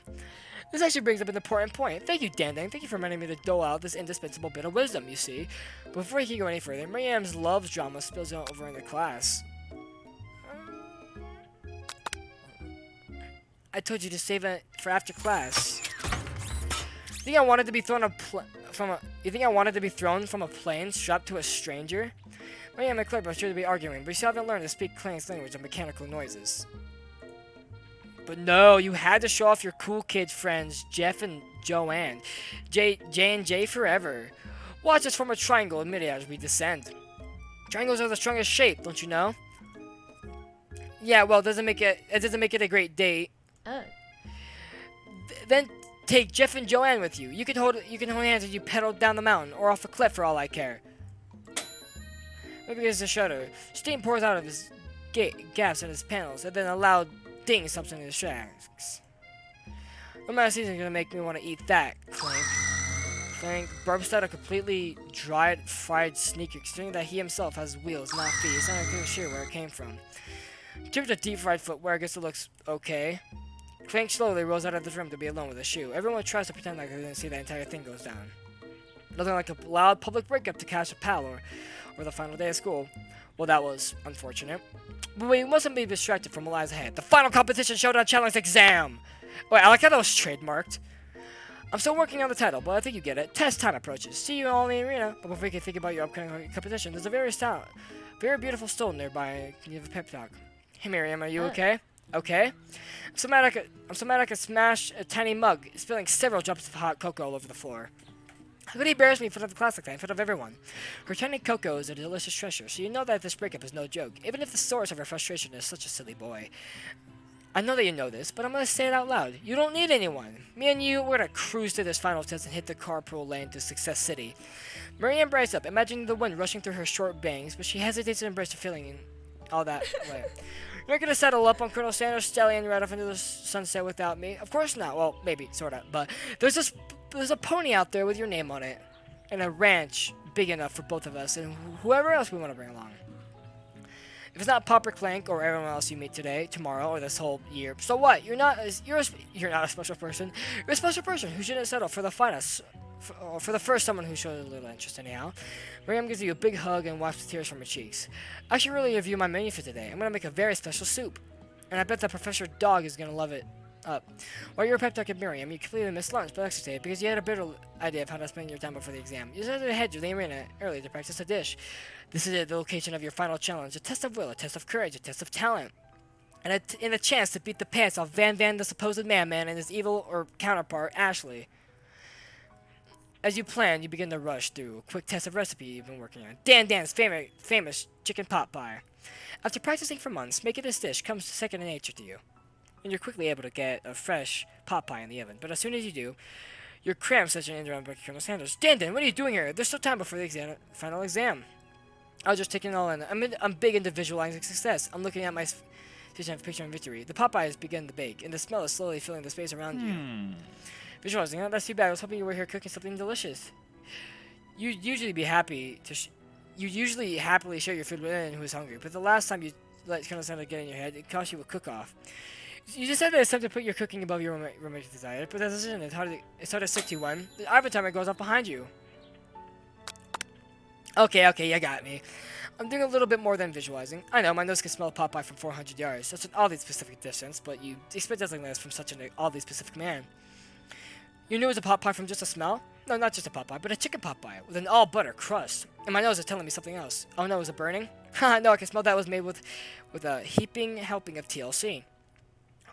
This actually brings up an important point. Thank you, Dan. Thank you for reminding me to dole out this indispensable bit of wisdom, you see. But before he can go any further, Mariam's love drama spills out over in the class. I told you to save it for after class. You think I wanted to be thrown from a plane strapped to a stranger? Mariam and Claire are sure to be arguing, but you still haven't learned to speak Kling's language of mechanical noises. But no, you had to show off your cool kid friends, Jeff and Joanne. J and J forever. Watch us form a triangle in midair as we descend. Triangles are the strongest shape, don't you know? Yeah, well, it doesn't make it a great date. Then take Jeff and Joanne with you. You can hold hands as you pedal down the mountain or off a cliff for all I care. Maybe there's a shudder. Steam pours out of his gaps in his panels, and then a loud ding stops in his tracks. No matter season's gonna make me want to eat that, Clank. Clank burps out a completely dried, fried sneaker, considering that he himself has wheels, not feet. He's not even sure where it came from. Given the deep fried footwear, I guess it looks okay. Clank slowly rolls out of this room to be alone with his shoe. Everyone tries to pretend like they didn't see the entire thing goes down. Nothing like a loud public breakup to catch a pal or the final day of school. Well, that was unfortunate. But we mustn't be distracted from what lies ahead. The final competition showdown challenge exam! Wait, I like how that was trademarked. I'm still working on the title, but I think you get it. Test time approaches. See you all in the arena. But before you can think about your upcoming competition, there's a very beautiful stone nearby. Can you give a pep talk? Hey Miriam, are you okay? Okay. I'm so mad I could smash a tiny mug, spilling several drops of hot cocoa all over the floor. How could he embarrass me in front of the class like that, in front of everyone? Her tiny cocoa is a delicious treasure, so you know that this breakup is no joke, even if the source of her frustration is such a silly boy. I know that you know this, but I'm gonna say it out loud. You don't need anyone. Me and you, we're gonna cruise to this final test and hit the carpool lane to Success City. Miriam brights up, imagining the wind rushing through her short bangs, but she hesitates to embrace the feeling and all that way. You're gonna settle up on Colonel Sanders' stallion right off into the sunset without me? Of course not. Well, maybe, sorta. But there's a pony out there with your name on it, and a ranch big enough for both of us, and whoever else we want to bring along. If it's not Pop or Clank or everyone else you meet today, tomorrow, or this whole year, so what? You're not a special person. You're a special person who shouldn't settle for the finest. For the first someone who showed a little interest, anyhow. Miriam gives you a big hug and wipes the tears from her cheeks. I should really review my menu for today. I'm gonna make a very special soup, and I bet that Professor Dog is gonna love it up. While you were pep talking Miriam, you completely missed lunch, but extra because you had a better idea of how to spend your time before the exam. You decided to head to the arena early to practice a dish. This is it, the location of your final challenge: a test of will, a test of courage, a test of talent, and a chance to beat the pants off Van, the supposed madman, and his evil or counterpart, Ashley. As you plan, you begin to rush through a quick test of recipe you've been working on. DanDan's famous chicken pot pie. After practicing for months, making this dish comes second nature to you, and you're quickly able to get a fresh pot pie in the oven. But as soon as you do, your cramps such an interrupt by Colonel Sanders. Dan, what are you doing here? There's still time before the final exam. I was just taking it all in. I'm big into visualizing success. I'm looking at my picture of victory. The pot pie has begun to bake, and the smell is slowly filling the space around you. Visualizing, that's too bad. I was hoping you were here cooking something delicious. You'd usually happily share your food with anyone who is hungry, but the last time you let Colonel Sanders get in your head, it cost you a cook-off. You just said that it's time to put your cooking above your romantic desire, but that decision is hard to stick to one. Every time it goes off behind you. Okay, you got me. I'm doing a little bit more than visualizing. I know, my nose can smell pot pie from 400 yards. That's an oddly specific distance, but you expect nothing less from such an oddly specific man. You knew it was a pot pie from just a smell? No, not just a pot pie, but a chicken pot pie with an all-butter crust. And my nose is telling me something else. Oh no, is it burning? Haha, no, I can smell that was made with a heaping helping of TLC.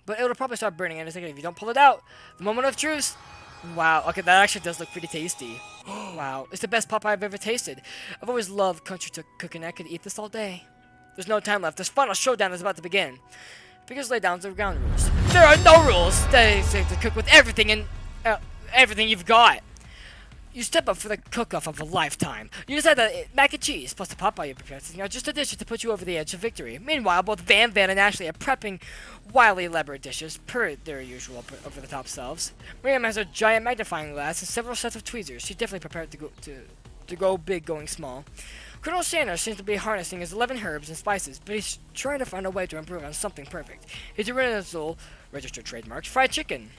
But it'll probably start burning in a second if you don't pull it out. The moment of truth. Wow, okay, that actually does look pretty tasty. Wow, it's the best pot pie I've ever tasted. I've always loved country cooking. I could eat this all day. There's no time left. This final showdown is about to begin. Figures lay down the ground rules. There are no rules. They say to cook with everything and everything you've got. You step up for the cook-off of a lifetime. You decide that mac and cheese plus the pot pie you prepared is just a dish to put you over the edge of victory. Meanwhile, both Van and Ashley are prepping wildly elaborate dishes per their usual over-the-top selves. Miriam has a giant magnifying glass and several sets of tweezers. She's definitely prepared to go big, going small. Colonel Sanders seems to be harnessing his 11 herbs and spices, but he's trying to find a way to improve on something perfect. His original registered trademarks, fried chicken.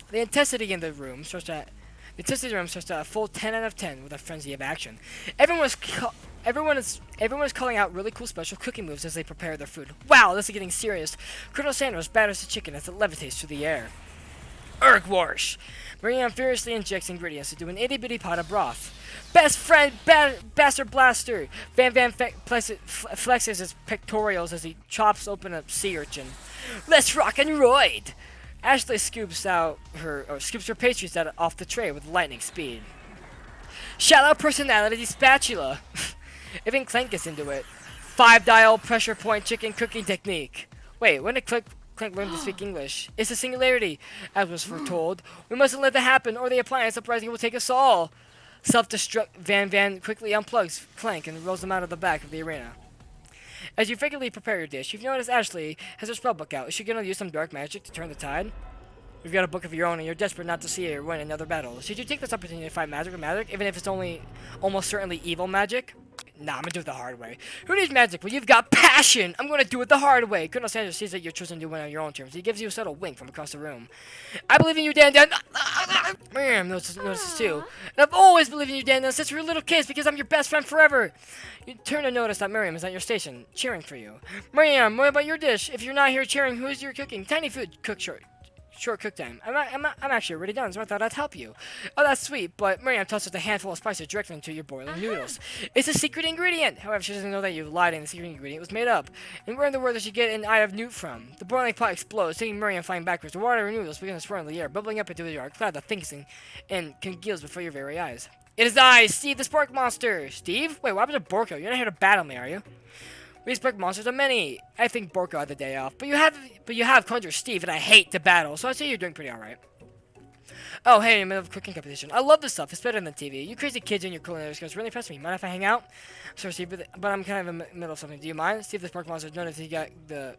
The intensity in the room starts to a full 10 out of 10 with a frenzy of action. Everyone is calling out really cool special cooking moves as they prepare their food. Wow, this is getting serious. Colonel Sanders batters the chicken as it levitates through the air. Ergwash! Miriam furiously injects ingredients into an itty-bitty pot of broth. Best friend, bastard blaster! Van flexes his pectorals as he chops open a sea urchin. Let's rock and roid! Ashley scoops her pastries out off the tray with lightning speed. Shallow personality spatula. Even Clank gets into it. 5-dial pressure point chicken cooking technique. Wait, when did Clank learn to speak English? It's a singularity, as was foretold. We mustn't let that happen, or the appliance uprising will take us all. Self-destruct. Van quickly unplugs Clank and rolls him out of the back of the arena. As you frequently prepare your dish, you've noticed Ashley has her spell book out. Is she gonna use some dark magic to turn the tide? You've got a book of your own and you're desperate not to see her win another battle. Should you take this opportunity to fight magic with magic, even if it's only almost certainly evil magic? Nah, I'm gonna do it the hard way. Who needs magic? Well, you've got passion! I'm gonna do it the hard way! Colonel Sanders sees that you're choosing to win on your own terms. He gives you a subtle wink from across the room. I believe in you, Dan. Miriam notices too. And I've always believed in you, Dan, since we were little kids, because I'm your best friend forever. You turn to notice that Miriam is at your station, cheering for you. Miriam, what about your dish? If you're not here cheering, who is your cooking? Tiny food, cook short cook time. I'm actually already done, so I thought I'd help you. Oh, that's sweet, but Miriam tosses a handful of spices directly into your boiling noodles. It's a secret ingredient! However, she doesn't know that you've lied and the secret ingredient was made up. And where in the world does she get an eye of newt from? The boiling pot explodes, sending Miriam flying backwards. The water and noodles begin to swirl in the air, bubbling up into the yard, cloud that thinks and congeals before your very eyes. It is I, Steve the Spark Monster! Steve? Wait, what happened to Borko? You're not here to battle me, are you? We expect monsters are many. I think Borko had the day off, but you have conjured Steve, and I hate to battle, so I'd say you're doing pretty alright. Oh, hey, I'm in the middle of a cooking competition. I love this stuff. It's better than TV. You crazy kids and your culinary skills really impress me. Mind if I hang out? Sorry, Steve, but I'm kind of in the middle of something. Do you mind? Steve the Spark Monster, notice he got the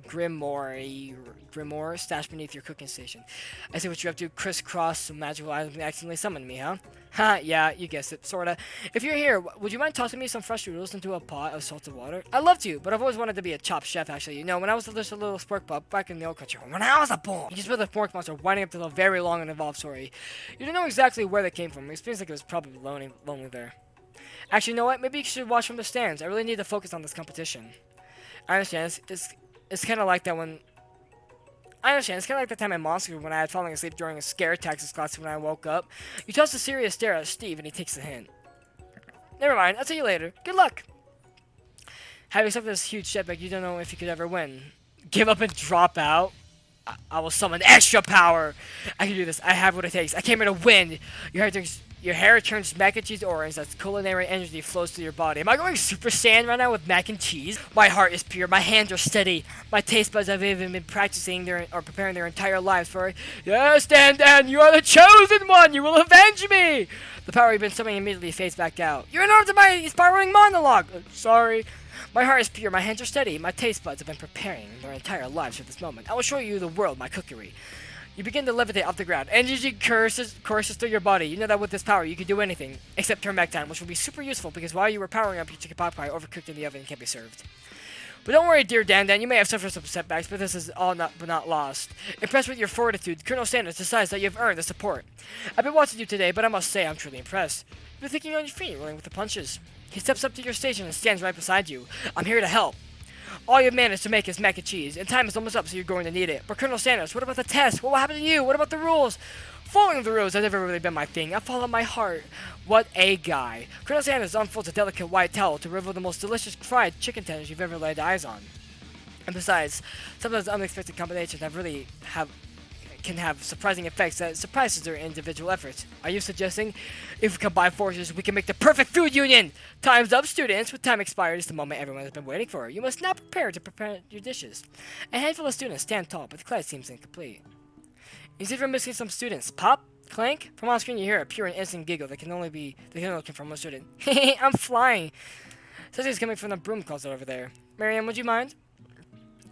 Grimoire stashed beneath your cooking station. I see what you're up to. Crisscross some magical items and accidentally summoned me, huh? Ha, yeah, you guessed it, sorta. If you're here, would you mind tossing me some fresh noodles into a pot of salted water? I'd love to, but I've always wanted to be a top chef, actually. You know, when I was just a little spork pup back in the old country, when I was a boy, you just built a pork monster winding up to a very long and involved story. You don't know exactly where they came from. It seems like it was probably lonely there. Actually, you know what? Maybe you should watch from the stands. I really need to focus on this competition. I understand. It's kind of like that when... I understand. It's kind of like the time in Monster when I had fallen asleep during a scare tactics class when I woke up. You toss a serious stare at Steve and he takes the hint. Never mind. I'll see you later. Good luck. Having suffered this huge setback, you don't know if you could ever win. Give up and drop out? I will summon extra power. I can do this. I have what it takes. I came here to win. Your hair turns mac and cheese orange as culinary energy flows through your body. Am I going Super Saiyan right now with mac and cheese? My heart is pure. My hands are steady. My taste buds have even been practicing or preparing their entire lives for it. Yes, Dan, you are the chosen one. You will avenge me. The power you've been summoning immediately fades back out. You're interrupted my inspiring monologue. Sorry. My heart is pure. My hands are steady. My taste buds have been preparing their entire lives for this moment. I will show you the world, my cookery. You begin to levitate off the ground. Energy courses through your body. You know that with this power, you can do anything except turn back time, which will be super useful because while you were powering up, your chicken pot pie overcooked in the oven and can't be served. But don't worry, dear Dan. You may have suffered some setbacks, but this is all not lost. Impressed with your fortitude, Colonel Sanders decides that you have earned the support. I've been watching you today, but I must say I'm truly impressed. You're thinking on your feet, rolling with the punches. He steps up to your station and stands right beside you. I'm here to help. All you've managed to make is mac and cheese, and time is almost up, so you're going to need it. But Colonel Sanders, what about the test? What will happen to you? What about the rules? Following the rules has never really been my thing. I follow my heart. What a guy. Colonel Sanders unfolds a delicate white towel to reveal the most delicious fried chicken tenders you've ever laid eyes on. And besides, sometimes unexpected combinations can have surprising effects that surprises their individual efforts. Are you suggesting if we combine forces, we can make the perfect food union? Time's up, students. With time expired, it's the moment everyone has been waiting for. You must now prepare your dishes. A handful of students stand tall, but the class seems incomplete. You see if we're missing some students. Pop? Clank? From on screen you hear a pure and innocent giggle that can only come from one student. Hehe, I'm flying. Something's coming from the broom closet over there. Miriam, would you mind?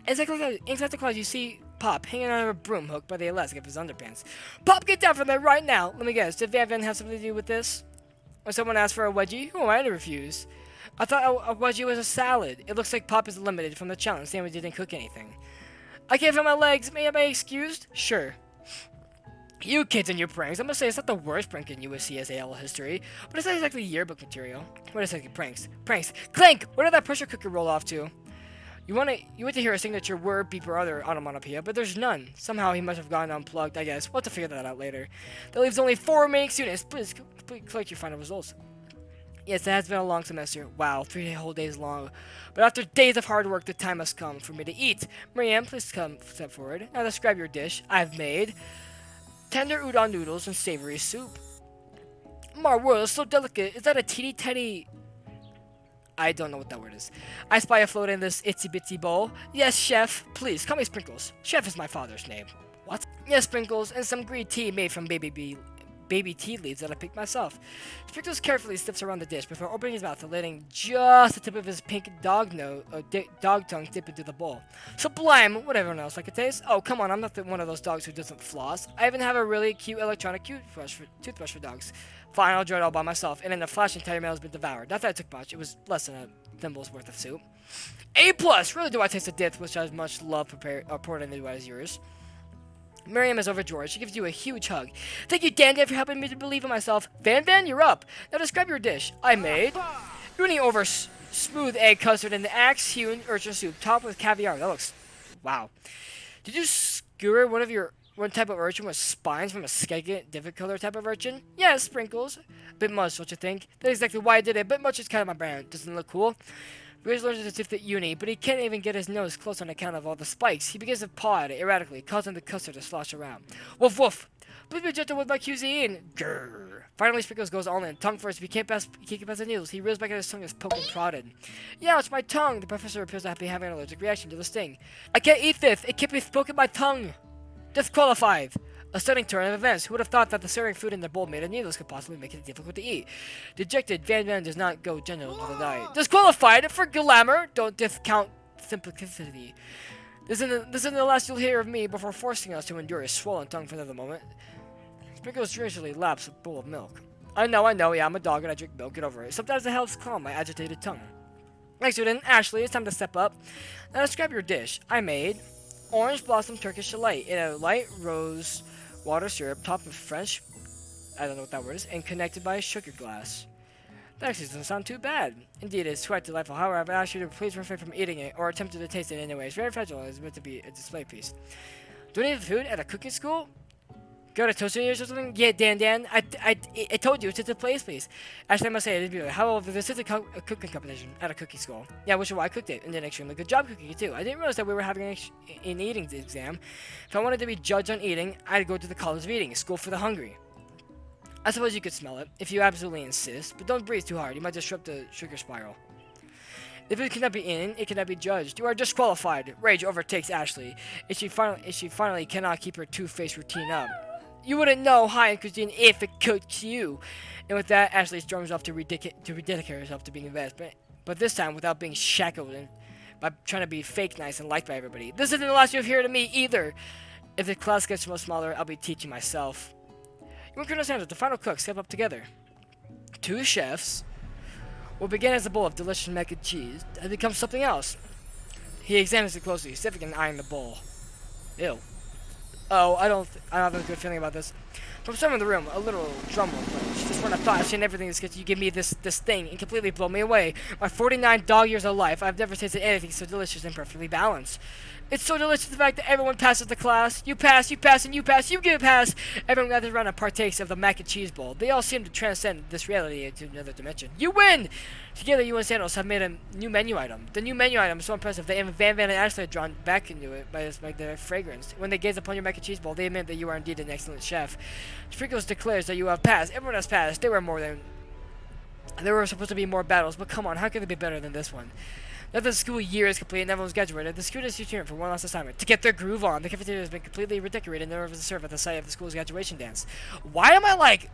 Inside the closet, you see Pop hanging on a broom hook by the elastic of his underpants. Pop, get down from there right now! Let me guess, did Van have something to do with this? When someone asked for a wedgie, who am I to refuse? I thought a wedgie was a salad. It looks like Pop is eliminated from the challenge, saying we didn't cook anything. I can't feel my legs. May I be excused? Sure. You kids and your pranks. I must say, it's not the worst prank in USC AL history, but it's not exactly yearbook material. Wait a second, pranks. Pranks. Clank! Where did that pressure cooker roll off to? You want to hear a signature word, beep, or other onomatopoeia, but there's none. Somehow he must have gone unplugged, I guess. We'll have to figure that out later. That leaves only 4 remaining students. Please collect your final results. Yes, it has been a long semester. Wow, 3 whole days long. But after days of hard work, the time has come for me to eat. Marianne, please step forward. Now describe your dish. I've made tender udon noodles and savory soup. My world is so delicate. Is that a teeny tiny... I don't know what that word is. I spy a float in this itsy-bitsy bowl. Yes, chef. Please, call me Sprinkles. Chef is my father's name. What? Yes, Sprinkles, and some green tea made from baby baby tea leaves that I picked myself. Sprinkles carefully sniffs around the dish before opening his mouth and letting just the tip of his pink dog tongue dip into the bowl. Sublime! Would everyone else like a taste? Oh, come on, I'm not one of those dogs who doesn't floss. I even have a really cute electronic toothbrush for dogs. Fine, I'll enjoy it all by myself, and in a flash, the entire meal has been devoured. Not that I took much, it was less than a thimble's worth of soup. A+! Really do I taste the dip, which has much love poured into as yours. Miriam is overjoyed. She gives you a huge hug. Thank you, DanDanDee, for helping me to believe in myself. Van, you're up. Now describe your dish. I made uni over smooth egg custard and the axe-hewn urchin soup, topped with caviar. That looks... wow. Did you skewer one type of urchin with spines from a skegget, different color type of urchin? Yes, sprinkles. Bit much, don't you think? That's exactly why I did it. Bit much is kind of my brand. Doesn't it look cool? Ridge learns his tooth at uni, but he can't even get his nose close on account of all the spikes. He begins to paw at it erratically, causing the custard to slosh around. Woof woof! Please be gentle with my cuisine! Grrr! Finally, Sprinkles goes all in. Tongue first. If he can't pass the needles, he reels back at his tongue as poked and prodded. Yeah, it's my tongue! The professor appears to be having an allergic reaction to the sting. I can't eat this! It can't be poking my tongue! Disqualified! A stunning turn of events. Who would have thought that the serving food in the bowl made of needles could possibly make it difficult to eat? Dejected, Van does not go gentle with the diet. Disqualified for glamour. Don't discount simplicity. This isn't the last you'll hear of me before forcing us to endure a swollen tongue for another moment. Sprinkles graciously laps a bowl of milk. I know, yeah, I'm a dog and I drink milk, get over it. Sometimes it helps calm my agitated tongue. Next student, Ashley, it's time to step up. Now describe your dish. I made orange blossom Turkish delight in a light rose water syrup topped with French, I don't know what that word is, and connected by a sugar glass. That actually doesn't sound too bad. Indeed, it's quite delightful. However, I've asked you to please refrain from eating it or attempting to taste it anyway. It's very fragile and it's meant to be a display piece. Do you need food at a cooking school? Go to toasting years or something? Yeah, Dan. I told you, it's a place, please. Actually, I must say, I didn't be like, however, this is a cooking competition at a cooking school. Yeah, which is why I cooked it, and did an extremely good job cooking it, too. I didn't realize that we were having an eating exam. If I wanted to be judged on eating, I'd go to the College of Eating, a school for the hungry. I suppose you could smell it, if you absolutely insist, but don't breathe too hard. You might disrupt the sugar spiral. If it cannot be eaten, it cannot be judged. You are disqualified. Rage overtakes Ashley. If she finally cannot keep her two-faced routine up. You wouldn't know high-end cuisine if it cooked you. And with that, Ashley storms off to rededicate herself to being the best, but this time without being shackled and by trying to be fake nice and liked by everybody. This isn't the last you'll hear to me either. If the class gets much smaller, I'll be teaching myself. You and Colonel Sanders, the final cook, step up together. Two chefs will begin as a bowl of delicious mac and cheese and become something else. He examines it closely, sniffing and eyeing the bowl. Ew. Oh, I don't have a good feeling about this. From somewhere in the room, a little drum roll plays. Just when I thought I'd seen everything in this kitchen, you give me this thing and completely blow me away. My 49 dog years of life, I've never tasted anything so delicious and perfectly balanced. It's so delicious the fact that everyone passes the class. You pass, and you pass, you get a pass. Everyone gathers around and partakes of the mac and cheese bowl. They all seem to transcend this reality into another dimension. You win! Together, you and Sandals have made a new menu item. The new menu item is so impressive that even Van and Ashley are drawn back into it by their fragrance. When they gaze upon your mac and cheese bowl, they admit that you are indeed an excellent chef. Sprinkles declares that you have passed. Everyone has passed. There were supposed to be more battles, but come on, how can they be better than this one? Now that the school year is complete and everyone's graduated, the students return for one last assignment. To get their groove on, the cafeteria has been completely redecorated in order to serve at the site of the school's graduation dance. Why am I like...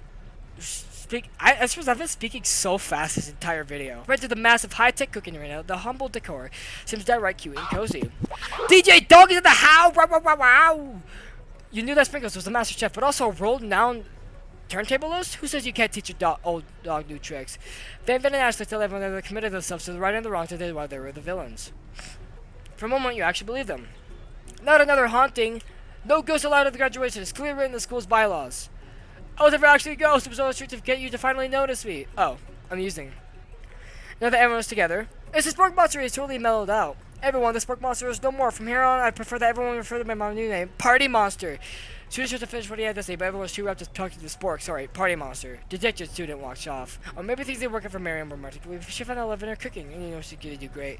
I suppose I've been speaking so fast this entire video. Compared to the massive high-tech cooking arena, the humble decor seems downright cute and cozy. DJ Dog is in the house! Wow, wow, wow, wow! You knew that Sprinkles was the master chef, but also rolled down turntablist? Who says you can't teach your old dog new tricks? Van and Ashley tell everyone that they committed themselves to the right and the wrong today while they were the villains. For a moment, you actually believe them. Not another haunting. No ghosts allowed at the graduation. It's clearly written in the school's bylaws. I was never actually a ghost. It was always to get you to finally notice me. Oh, I'm using. Now that everyone's together, this Spork Monster is totally mellowed out. Everyone, the Spork Monster is no more. From here on, I prefer that everyone refer to my new name, Party Monster. Student just to finish what he had to say, but everyone was too wrapped to talk to the Spork. Sorry, Party Monster. Dejected student walks off. Or maybe thinks they're working for Miriam romantically. She found out love in her cooking, and you know she's gonna do great.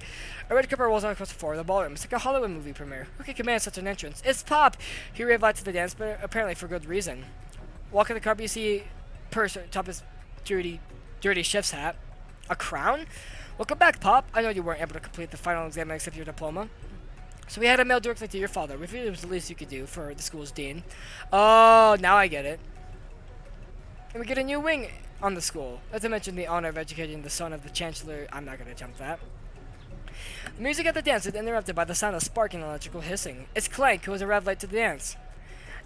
A red carpet rolls on across the floor of the ballroom. It's like a Hollywood movie premiere. Who can command such an entrance? It's Pop! He arrived to the dance, but apparently for good reason. Walking the carpet, you see purse atop his dirty chef's hat. A crown? Welcome back, Pop. I know you weren't able to complete the final exam and accept your diploma. So we had a mail directly to your father. We figured it was the least you could do for the school's dean. Oh, now I get it. And we get a new wing on the school. Not to mention the honor of educating the son of the Chancellor. I'm not gonna jump that. The music at the dance is interrupted by the sound of sparking and electrical hissing. It's Clank, who has arrived late to the dance.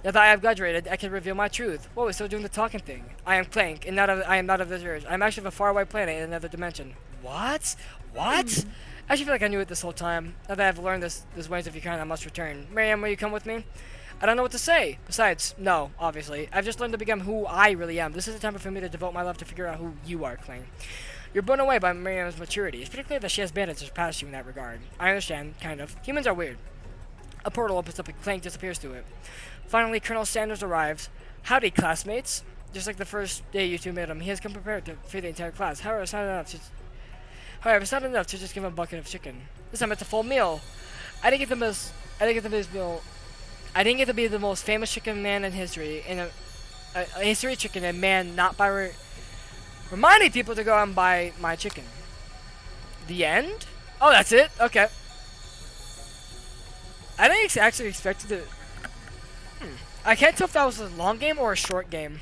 Now that I have graduated, I can reveal my truth. Whoa, we're still doing the talking thing. I am Clank, and I am not of this earth. I'm actually of a faraway planet in another dimension. What? What? I actually feel like I knew it this whole time. Now that I've learned this ways of your kind, I must return. Miriam, will you come with me? I don't know what to say. Besides, no, obviously. I've just learned to become who I really am. This is the time for me to devote my life to figure out who you are, Clank. You're blown away by Miriam's maturity. It's pretty clear that she has managed to surpass you in that regard. I understand, kind of. Humans are weird. A portal opens up and Clank disappears through it. Finally, Colonel Sanders arrives. Howdy, classmates. Just like the first day you two met him, he has come prepared to feed the entire class. However, it's not enough to just give him a bucket of chicken. This time it's a full meal. I didn't get to be the most famous chicken man in history, in a history chicken, and man not by reminding people to go out and buy my chicken. The end? Oh, that's it? Okay. I didn't actually expect it to... I can't tell if that was a long game or a short game.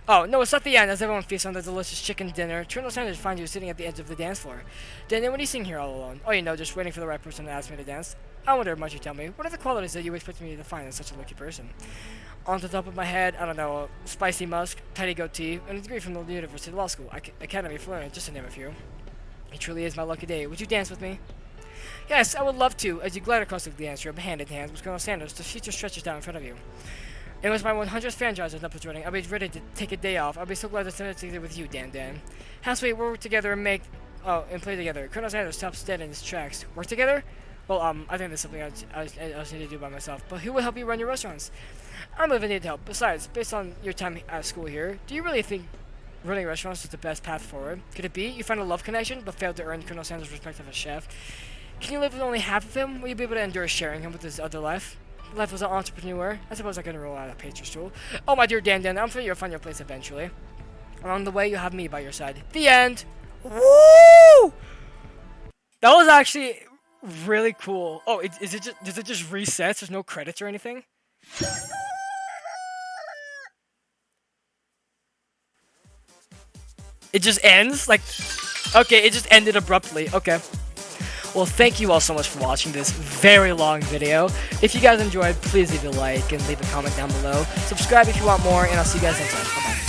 Oh, no, it's not the end, as everyone feasts on the delicious chicken dinner. Colonel Sanders finds you sitting at the edge of the dance floor. Dan, what are you sitting here all alone? Oh, you know, just waiting for the right person to ask me to dance. I wonder much you tell me. What are the qualities that you expect me to find in such a lucky person? On the top of my head, I don't know, spicy musk, tidy goatee, and a degree from the University Law School, Academy of Learning, just to name a few. It truly is my lucky day. Would you dance with me? Yes, I would love to, as you glide across the dance room, hand in hand with Colonel Sanders, the future stretches down in front of you. It was my 100th franchise that was running. I'll be ready to take a day off. I'll be so glad to spend it together with you, Dan. How sweet, we'll work together and play together. Colonel Sanders stops dead in his tracks. Work together? Well, I think that's something I just need to do by myself. But who will help you run your restaurants? I don't even need help. Besides, based on your time at school here, do you really think running restaurants is the best path forward? Could it be you find a love connection, but failed to earn Colonel Sanders' respect as a chef? Can you live with only half of him? Will you be able to endure sharing him with his other life? Life as an entrepreneur? I suppose I can roll out a pastry stool. Oh, my dear Dan, I'm sure you'll find your place eventually. Along the way, you have me by your side. The end! Woo! That was actually really cool. Oh, does it just reset? There's no credits or anything? It just ends? Like, okay, it just ended abruptly. Okay. Well, thank you all so much for watching this very long video. If you guys enjoyed, please leave a like and leave a comment down below. Subscribe if you want more, and I'll see you guys next time. Bye-bye.